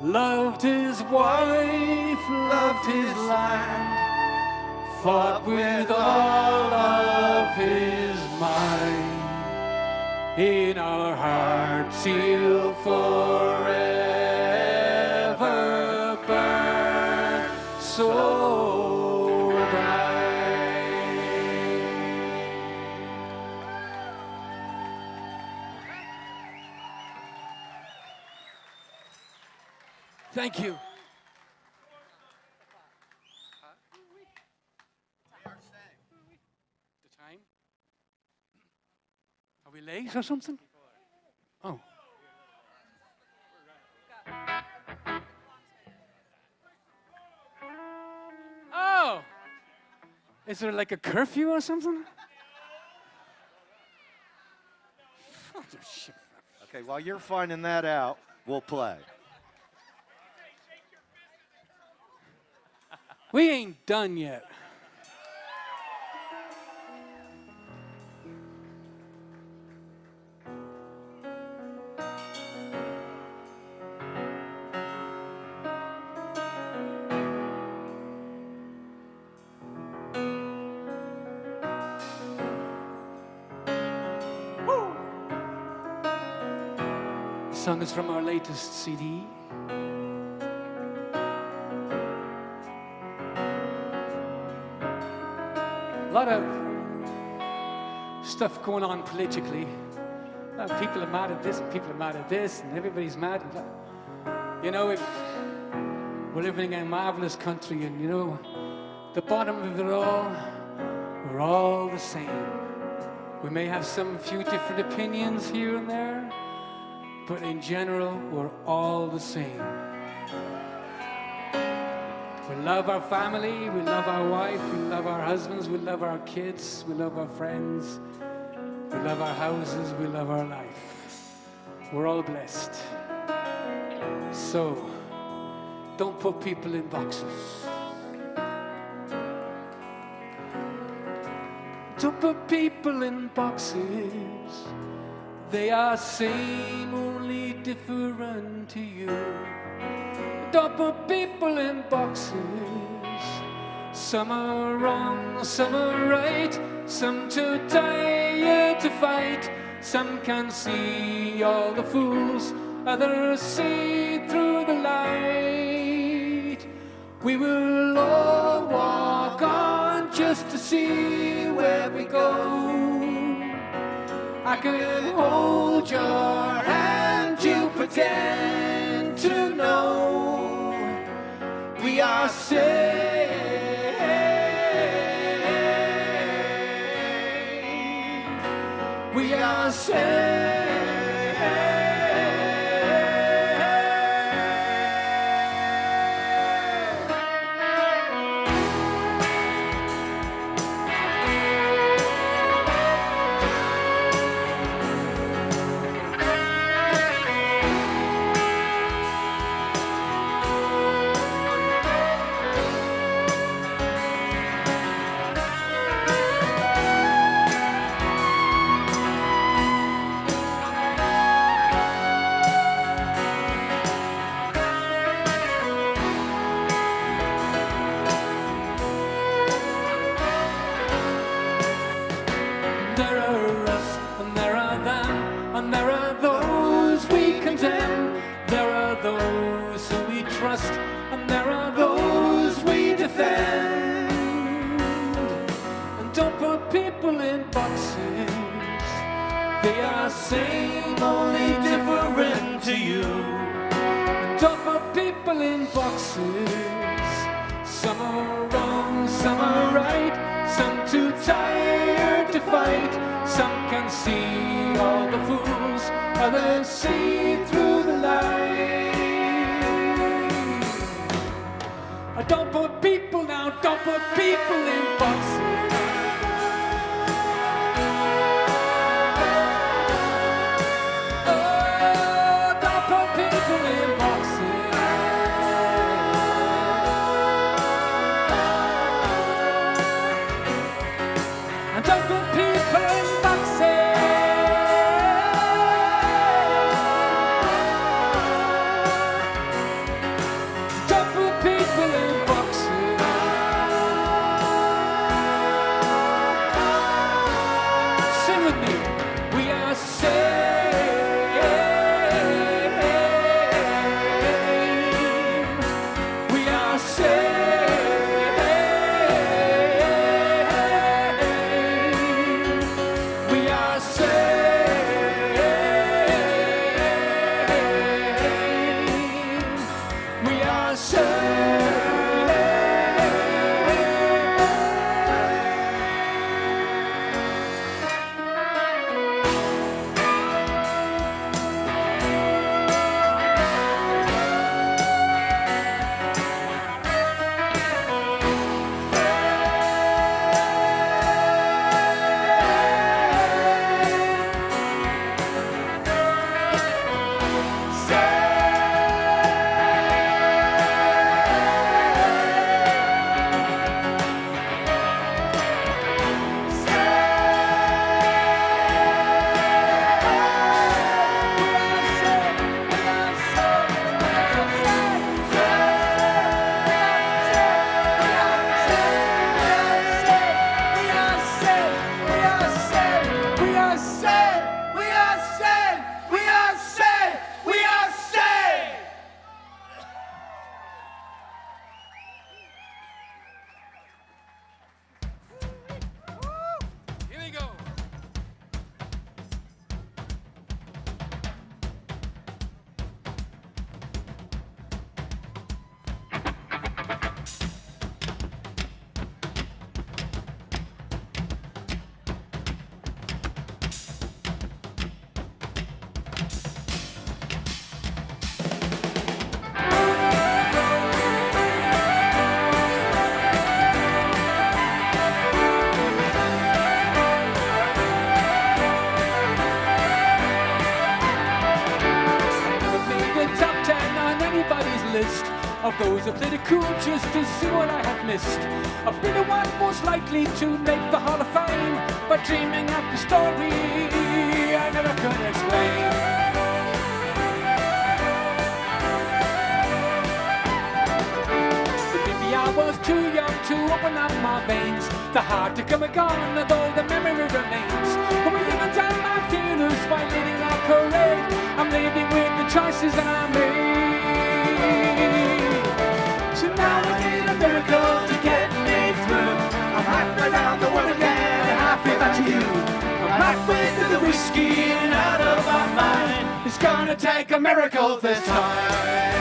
loved his wife, loved his land, fought with all of his might. In our hearts he'll forever burn so bright. Thank you. The time? Are we late or something? Oh. Oh! Is there like a curfew or something? Okay, while you're finding that out, we'll play. We ain't done yet. The song is from our latest CD. A lot of stuff going on politically. People are mad at this, and people are mad at this, and everybody's mad. You know, we're living in a marvelous country, and you know, the bottom of it all, we're all the same. We may have some few different opinions here and there, but in general, we're all the same. We love our family, we love our wife, we love our husbands, we love our kids, we love our friends, we love our houses, we love our life. We're all blessed. So, don't put people in boxes. Don't put people in boxes. They are same, only different to you. Don't put people in boxes. Some are wrong, some are right, some too tired to fight. Some can see all the fools, others see through the light. We will all walk on just to see where we go. I can hold your hand, you pretend to know. We are saved. We are saved. They are same, only different to you. Don't put people in boxes. Some are wrong, some are right, some too tired to fight. Some can see all the fools, others see through the light. Don't put people down, don't put people in boxes. list of those who played it cool just to see what I had missed. I've been the one most likely to make the Hall of Fame, but dreaming up the story I never could explain. But maybe I was too young to open up my veins. The heart to come and gone, although the memory remains. But we even down my feelings while leading our parade. I'm living with the choices that I made. So now I need a miracle to get me through. I'm halfway around the world again and halfway back to you. I'm halfway through the whiskey and out of my mind. It's gonna take a miracle this time.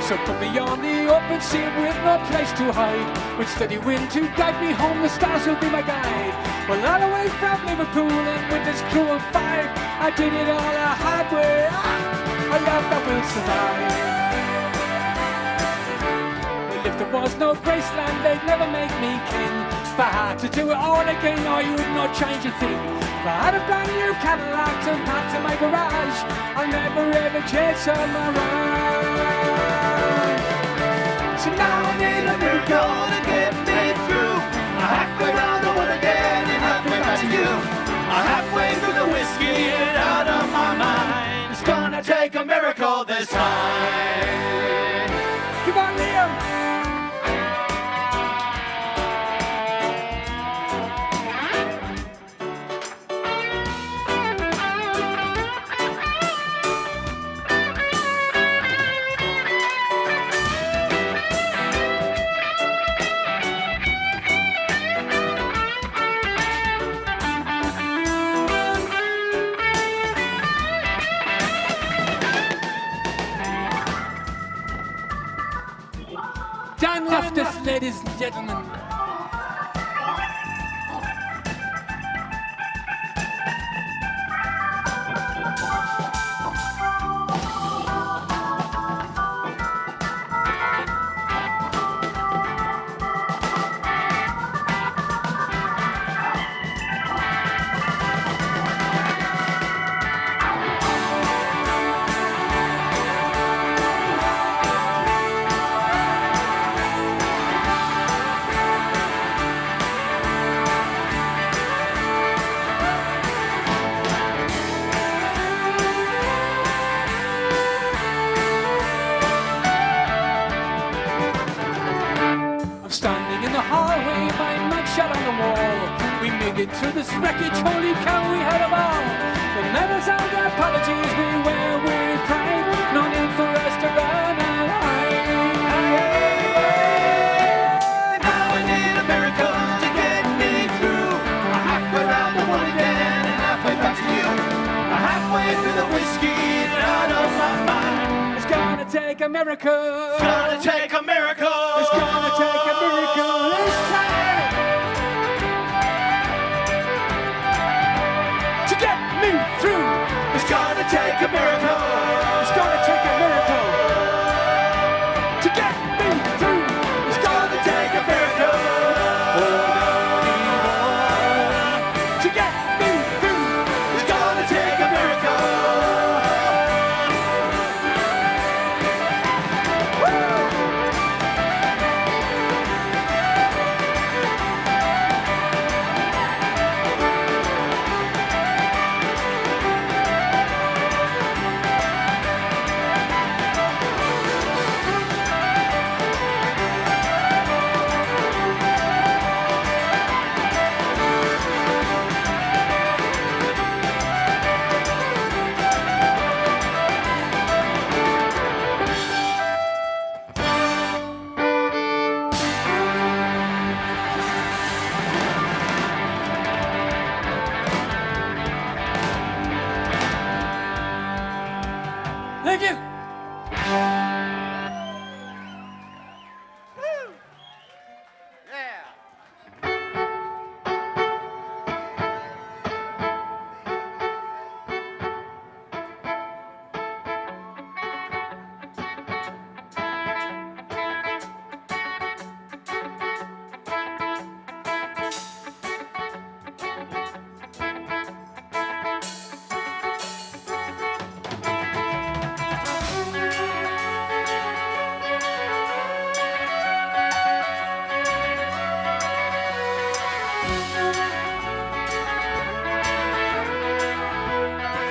So put me on the open sea with no place to hide. With steady wind to guide me home, the stars will be my guide. Well, all the way from Liverpool and with this crew of 5, I did it all a hard way. A love that will survive. Well, if there was no Graceland, they'd never make me king. If I had to do it all again, I would not change a thing. If I had a brand new Cadillac to pack to my garage, I'll never ever chase on my ride. So now I need a miracle to get me through. I'm halfway around the world again and halfway back to you. I'm halfway through the whiskey and out of my mind. It's gonna take a miracle this time. Come on, Liam. Dan Loftus, ladies and gentlemen. Standing in the hallway, my mugshot on the wall. We made it through this wreckage, holy cow, we had them all. The medals and the apologies we wear with pride. No need for us to run and hide. Now I need a miracle to get me through. I'm halfway around the world again and halfway back to you. I'm halfway through the whiskey and out of my mind. It's gonna take a miracle. It's gonna take a miracle. It's gonna take a miracle this time to get me through. It's gonna take a miracle. It's gonna take a miracle to get me through. It's gonna take a miracle to get me through. It's gonna take a miracle. Woo!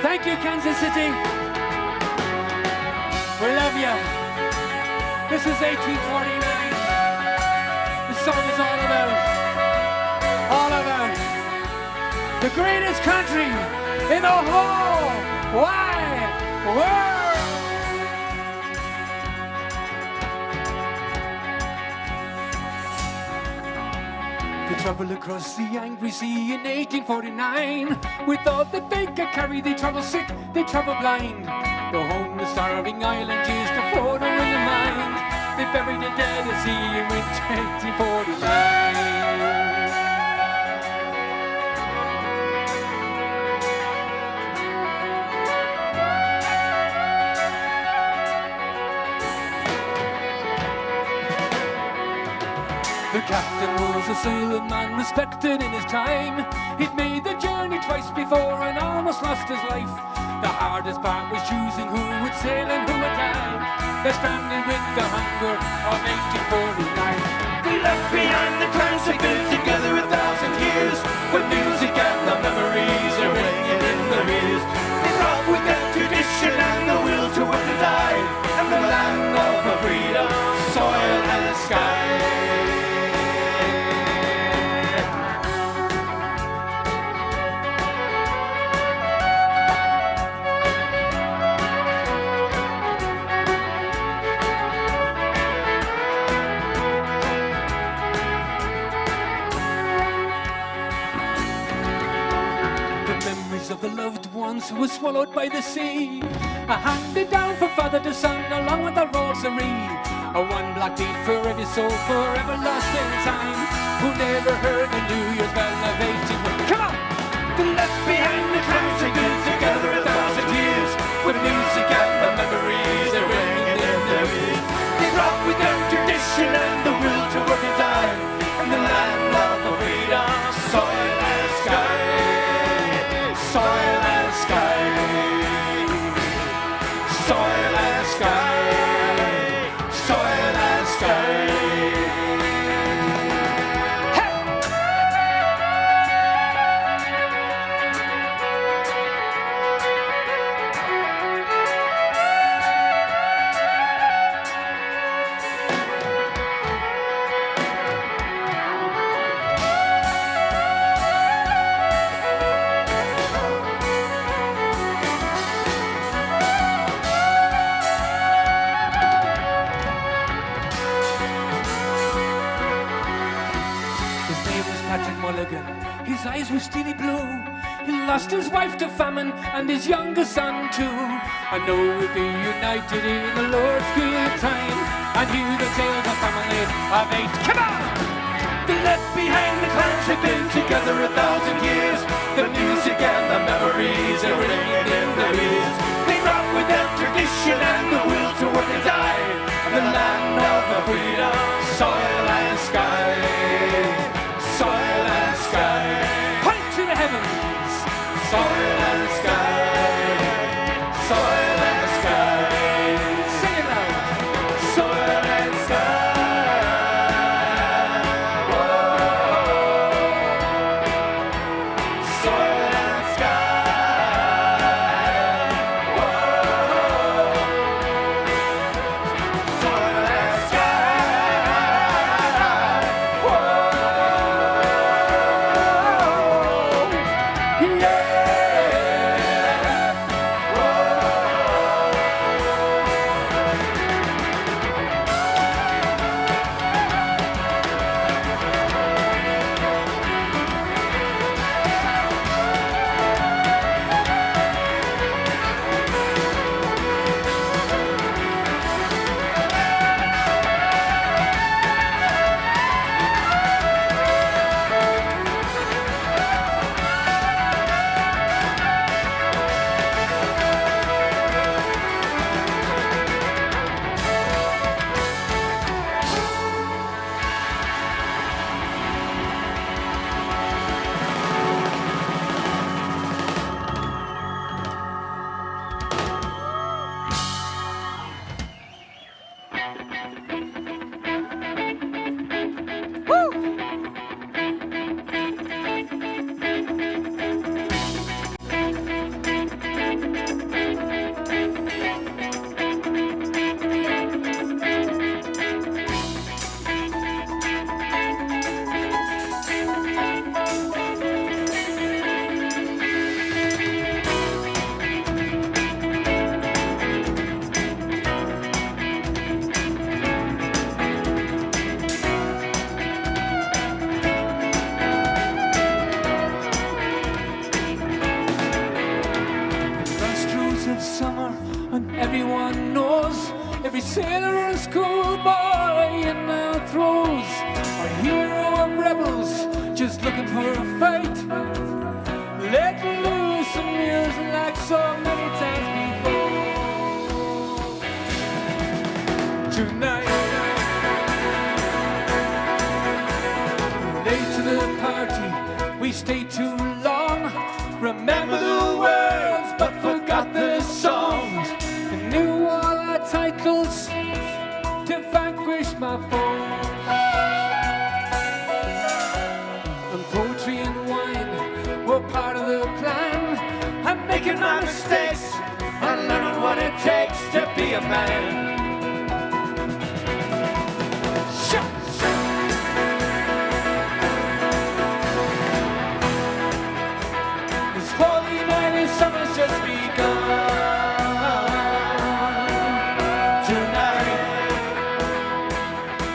Thank you, Kansas City. We love you. This is 1849. This song is all about the greatest country in the whole wide world. They traveled across the angry sea in 1849. We thought that they could carry, they travel sick, they travel blind. The homeless starving island used to float in the mind. They buried the dead at sea in winter 1849. The captain was a sailor man, respected in his time. He'd made the journey twice before and almost lost his life. The hardest part was choosing who would sail and who would die. They're stranded with the hunger of 1849. They left behind the towns they built together 1,000 years, with music and the memories are ringing in their ears. They brought with them tradition and the will to work and die, and the land of the freedom, soil and sky. Of the loved ones who were swallowed by the sea, handed down from father to son along with the rosary. One black bead for every soul forever lost in time, who never heard the New Year's bell of 18. Come on! They left behind the clouds they built together 1,000 years, with music and the memories are ringing in their ears. They brought with them tradition and the will to work and die, and the land of the freedom, soil and sky. Soil and sky, soil and sky, soil and sky. His eyes were steely blue. He lost his wife to famine and his youngest son too. I know we'll be united in the Lord's good time, and hear the tales of family of 8. Come on! They left behind the clans they've been together 1,000 years. The music and the memories are ringing in their ears. They brought with them tradition and the will to work and die, and the land of the freedom, soil and sky. Soil and sky, point to the heavens. Soil and sky, soil and sky. Sing it loud. Soil and sky. Whoa. Soil and sky. summer, and everyone knows every sailor and schoolboy in our throes. A hero of rebels, just looking for a fight. Let loose and use like so many times before. Tonight, late to the party, we stayed too long. Remember the words, but forgot the songs. And knew all our titles to vanquish my foes. And poetry and wine were part of the plan. I'm making my mistakes and learning what it takes to be a man. Summer's just begun. Tonight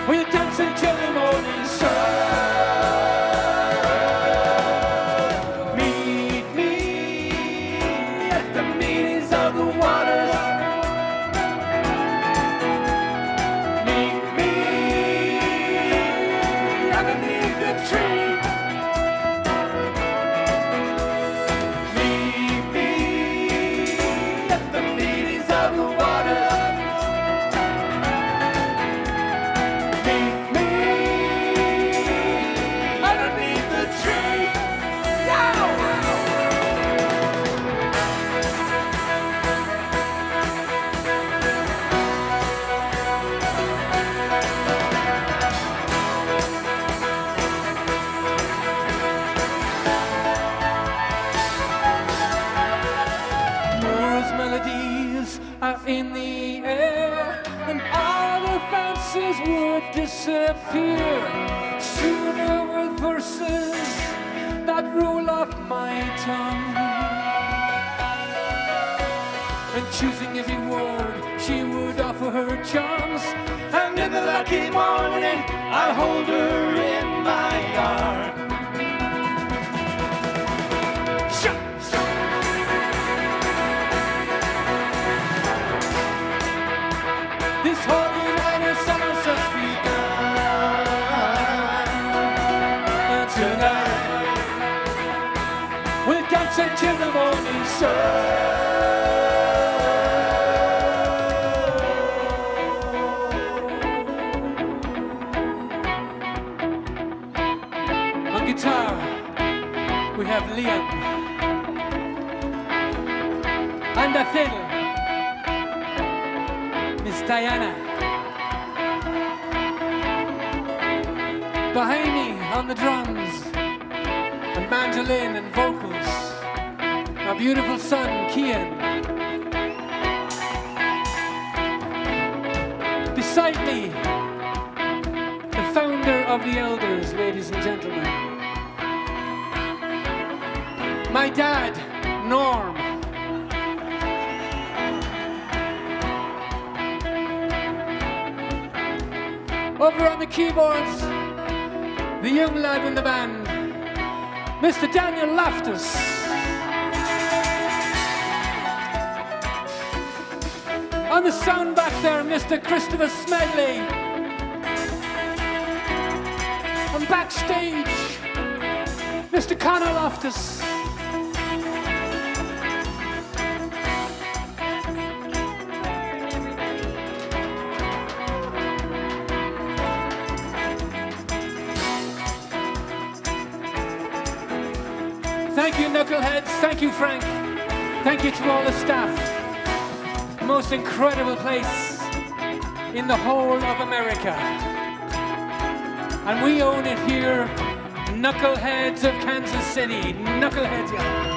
we'll dance until the morning sun. Meet me at the meetings of the waters. Meet me underneath the tree. In the air, and all the fancies would disappear. Sooner with verses that roll off my tongue, and choosing every word, she would offer her charms. And in the lucky morning, I'll hold her in my arms. This holy night of summer's just begun. And tonight we'll dance until the morning sun. On guitar we have Liam, and the fiddle Miss Diana. Behind me on the drums and mandolin and vocals, my beautiful son Kian. Beside me, the founder of the Elders, ladies and gentlemen, my dad, Norm. Over on the keyboards, the young lad in the band, Mr. Daniel Loftus. On the sound back there, Mr. Christopher Smedley. And backstage, Mr. Connor Loftus. Thank you, Knuckleheads. Thank you, Frank. Thank you to all the staff. The most incredible place in the whole of America. And we own it here, Knuckleheads of Kansas City. Knuckleheads, yeah.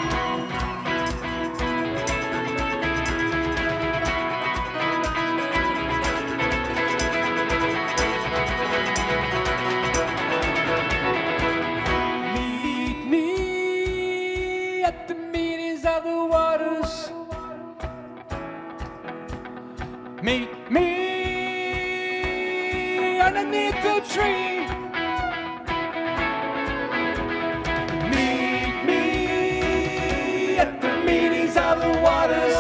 Meet me underneath the tree. Meet me at the meetings of the waters.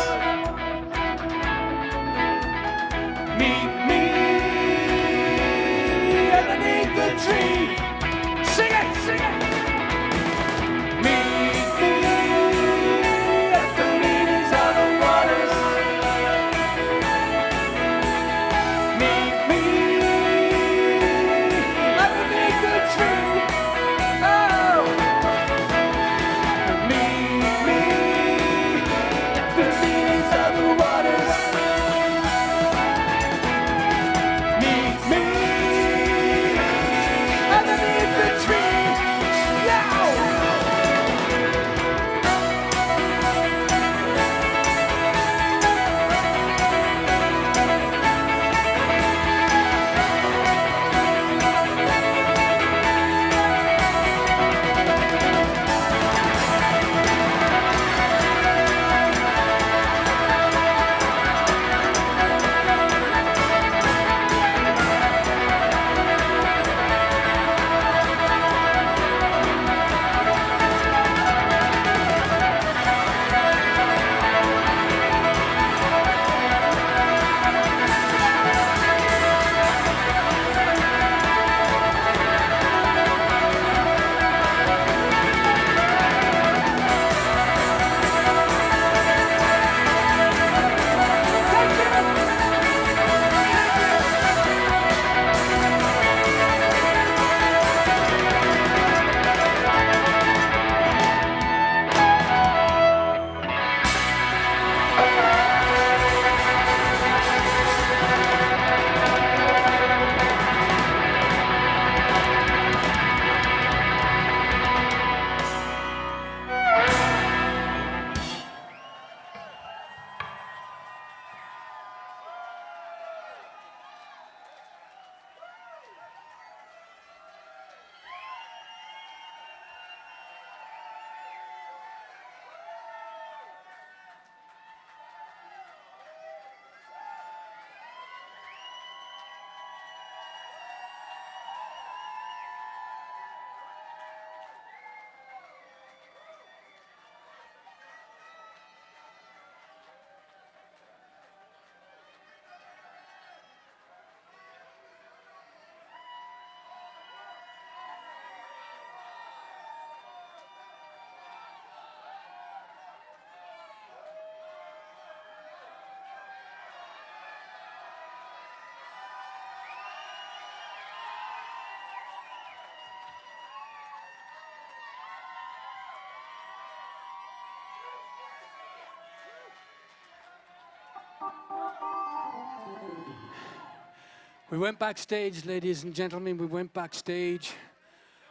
We went backstage, ladies and gentlemen, we went backstage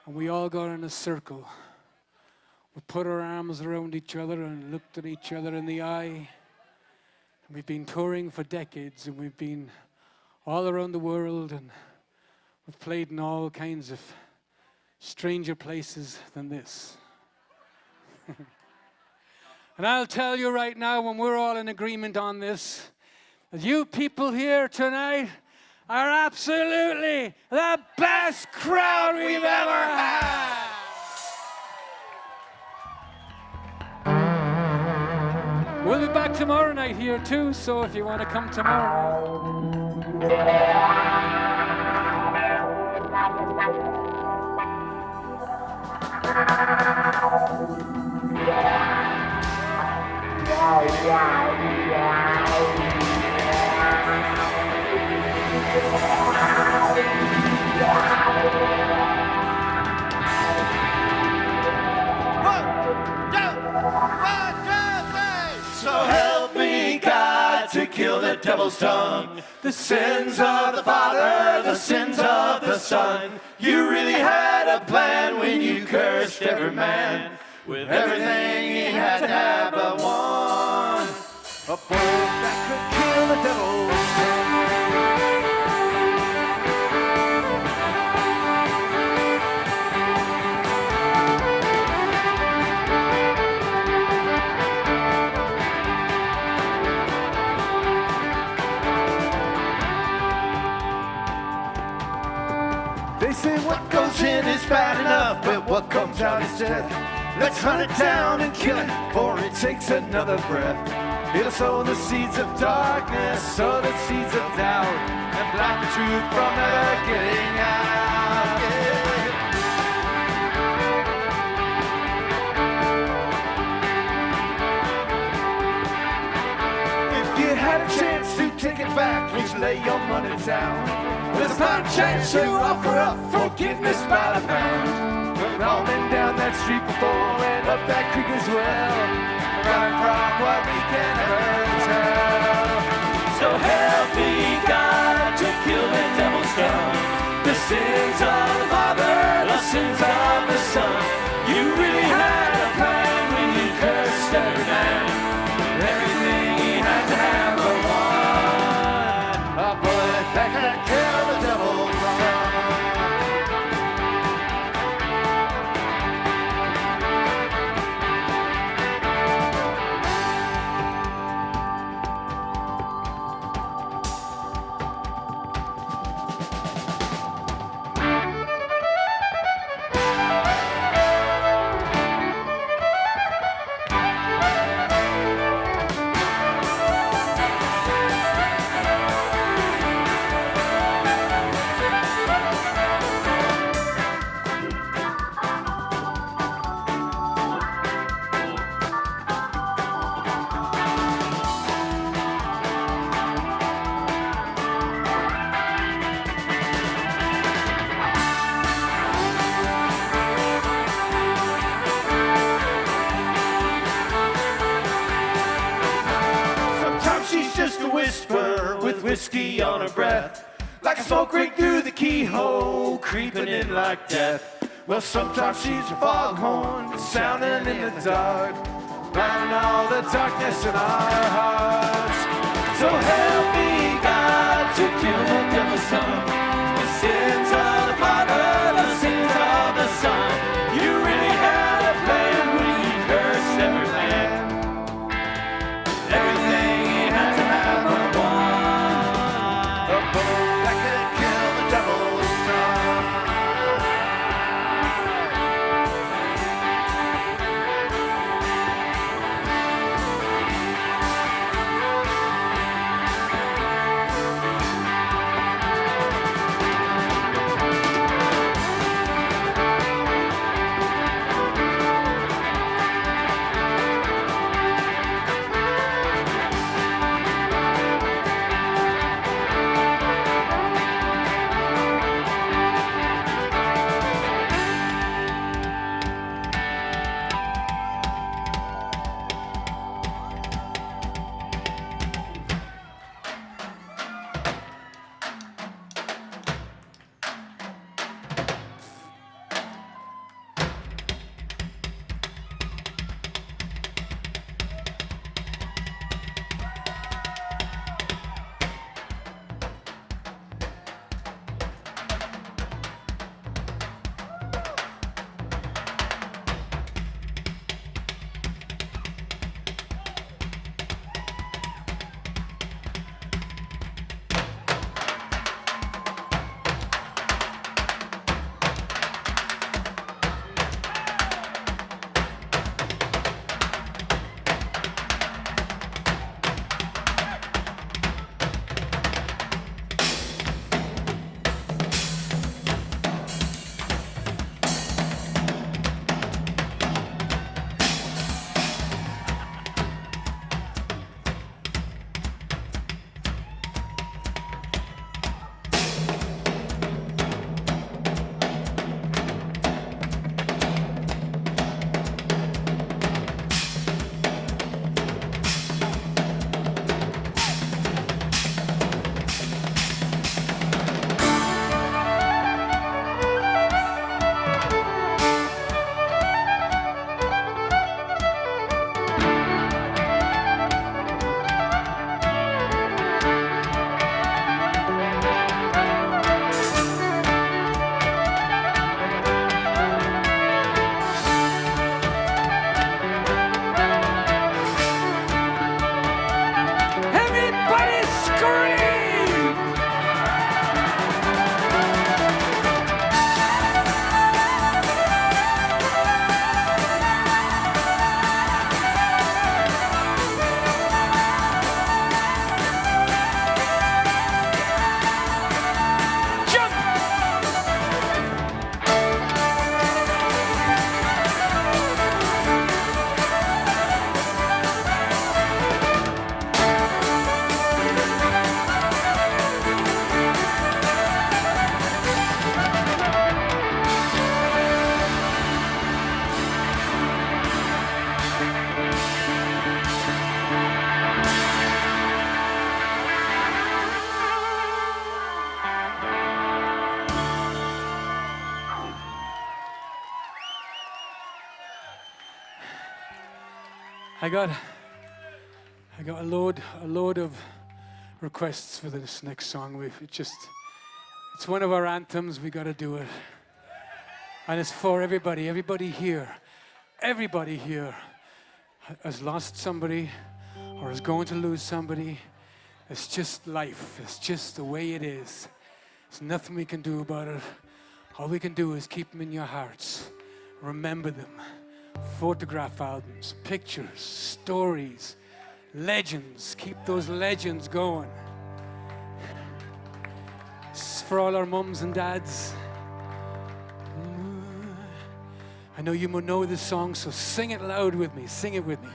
and we all got in a circle. We put our arms around each other and looked at each other in the eye. We've been touring for decades and we've been all around the world and we've played in all kinds of stranger places than this. And I'll tell you right now, when we're all in agreement on this, that you people here tonight are absolutely the best crowd we've ever had. We'll be back tomorrow night here too, so if you want to come tomorrow So help me God to kill the devil's tongue, the sins of the Father, the sins of the Son. You really had a plan when you cursed every man with everything he had to have but one. A bird that could kill the devil's tongue. They say what goes in is bad enough, but what comes out is death. Let's hunt it down and kill it, for it takes another breath. It'll sow the seeds of darkness, sow the seeds of doubt, and block the truth from ever getting out. Yeah. If you had a chance to take it back, please lay your money down. There's not a chance to offer up forgiveness by the pound. We've all been down that street before and up that creek as well, running from what we can never tell. So help me God to kill the devil's tongue, the sins of the Father, the sins of the Son. You really had a plan when you cursed every man, everything he had to have but one. A bullet that could kill the devil's tongue. Whiskey on her breath, like a smoke ring through the keyhole, creeping in like death. Well, sometimes she's a foghorn, sounding in the dark, drowning all the darkness in our hearts. So help me God to kill the devil's tongue, the sins of the Father, the sins of the Son. You really had a plan when you cursed every man, everything he had to have but one. A boat that could kill the devil's tongue. I got a load of requests for this next song. It's one of our anthems. We got to do it, and it's for everybody. Everybody here has lost somebody or is going to lose somebody. It's just life. It's just the way it is. There's nothing we can do about it. All we can do is keep them in your hearts. Remember them. Photograph albums, pictures, stories, legends. Keep those legends going. It's for all our mums and dads. I know you know this song, so sing it loud with me. Sing it with me.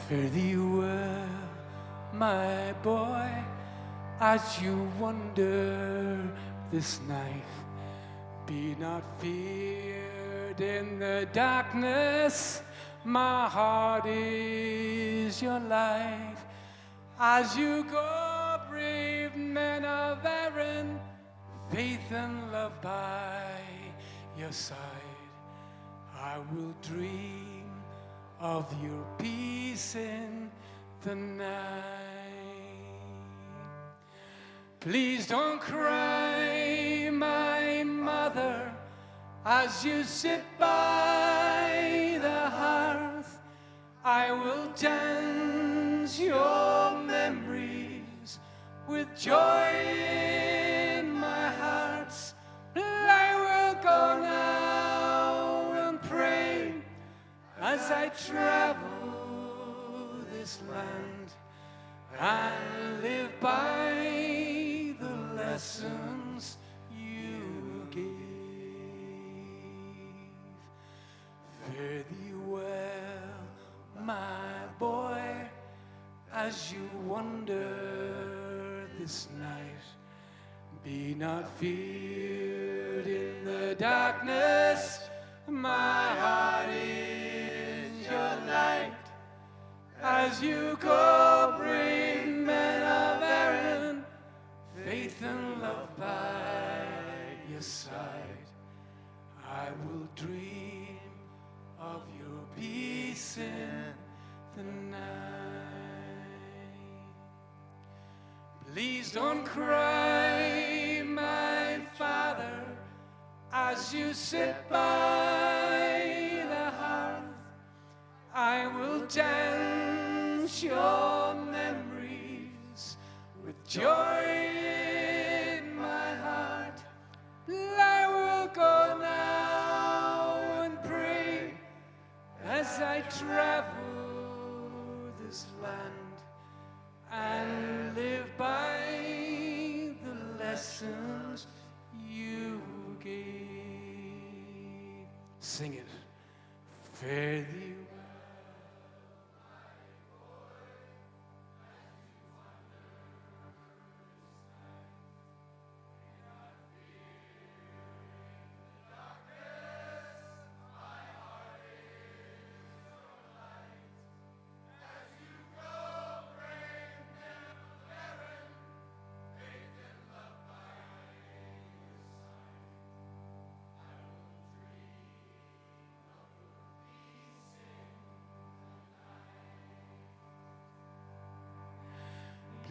Fare thee well, my boy, as you wander this night. Be not feared in the darkness, my heart is your light. As you go, brave men of Erin, faith and love by your side. I will dream of your peace in the night. Please don't cry, my mother, as you sit by the hearth. I will dance your memories with joy in my heart. I will go now and pray as I travel this land and live by the lessons you gave. Fare thee well, my boy, as you wander this night. Be not feared in the darkness, my heart is your light. As you go, brave men of Erin, faith and love by your side. I will dream of your peace in the night. Please don't cry, my father, as you sit by the hearth. I will dance your memories with joy in my heart. I will go now and pray as I travel this land and live by the lessons you gave. Sing it. Fare thee well.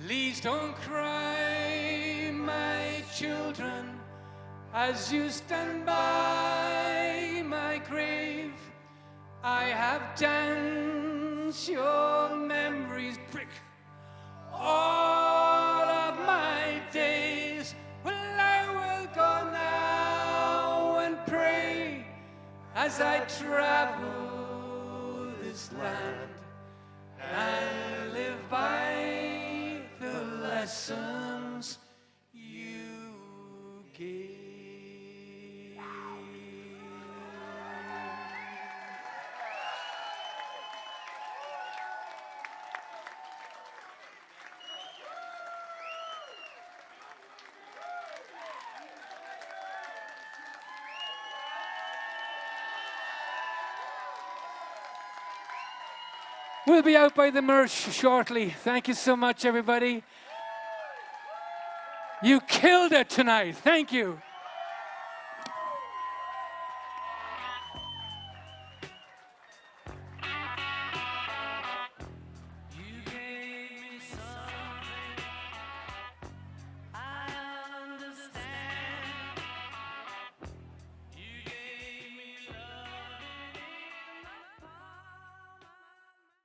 Please don't cry, my children, as you stand by my grave. I have danced your memories prick all of my days. Well, I will go now and pray as I travel this land and live by the lessons you gave. We'll be out by the merch shortly. Thank you so much, everybody. You killed it tonight. Thank you.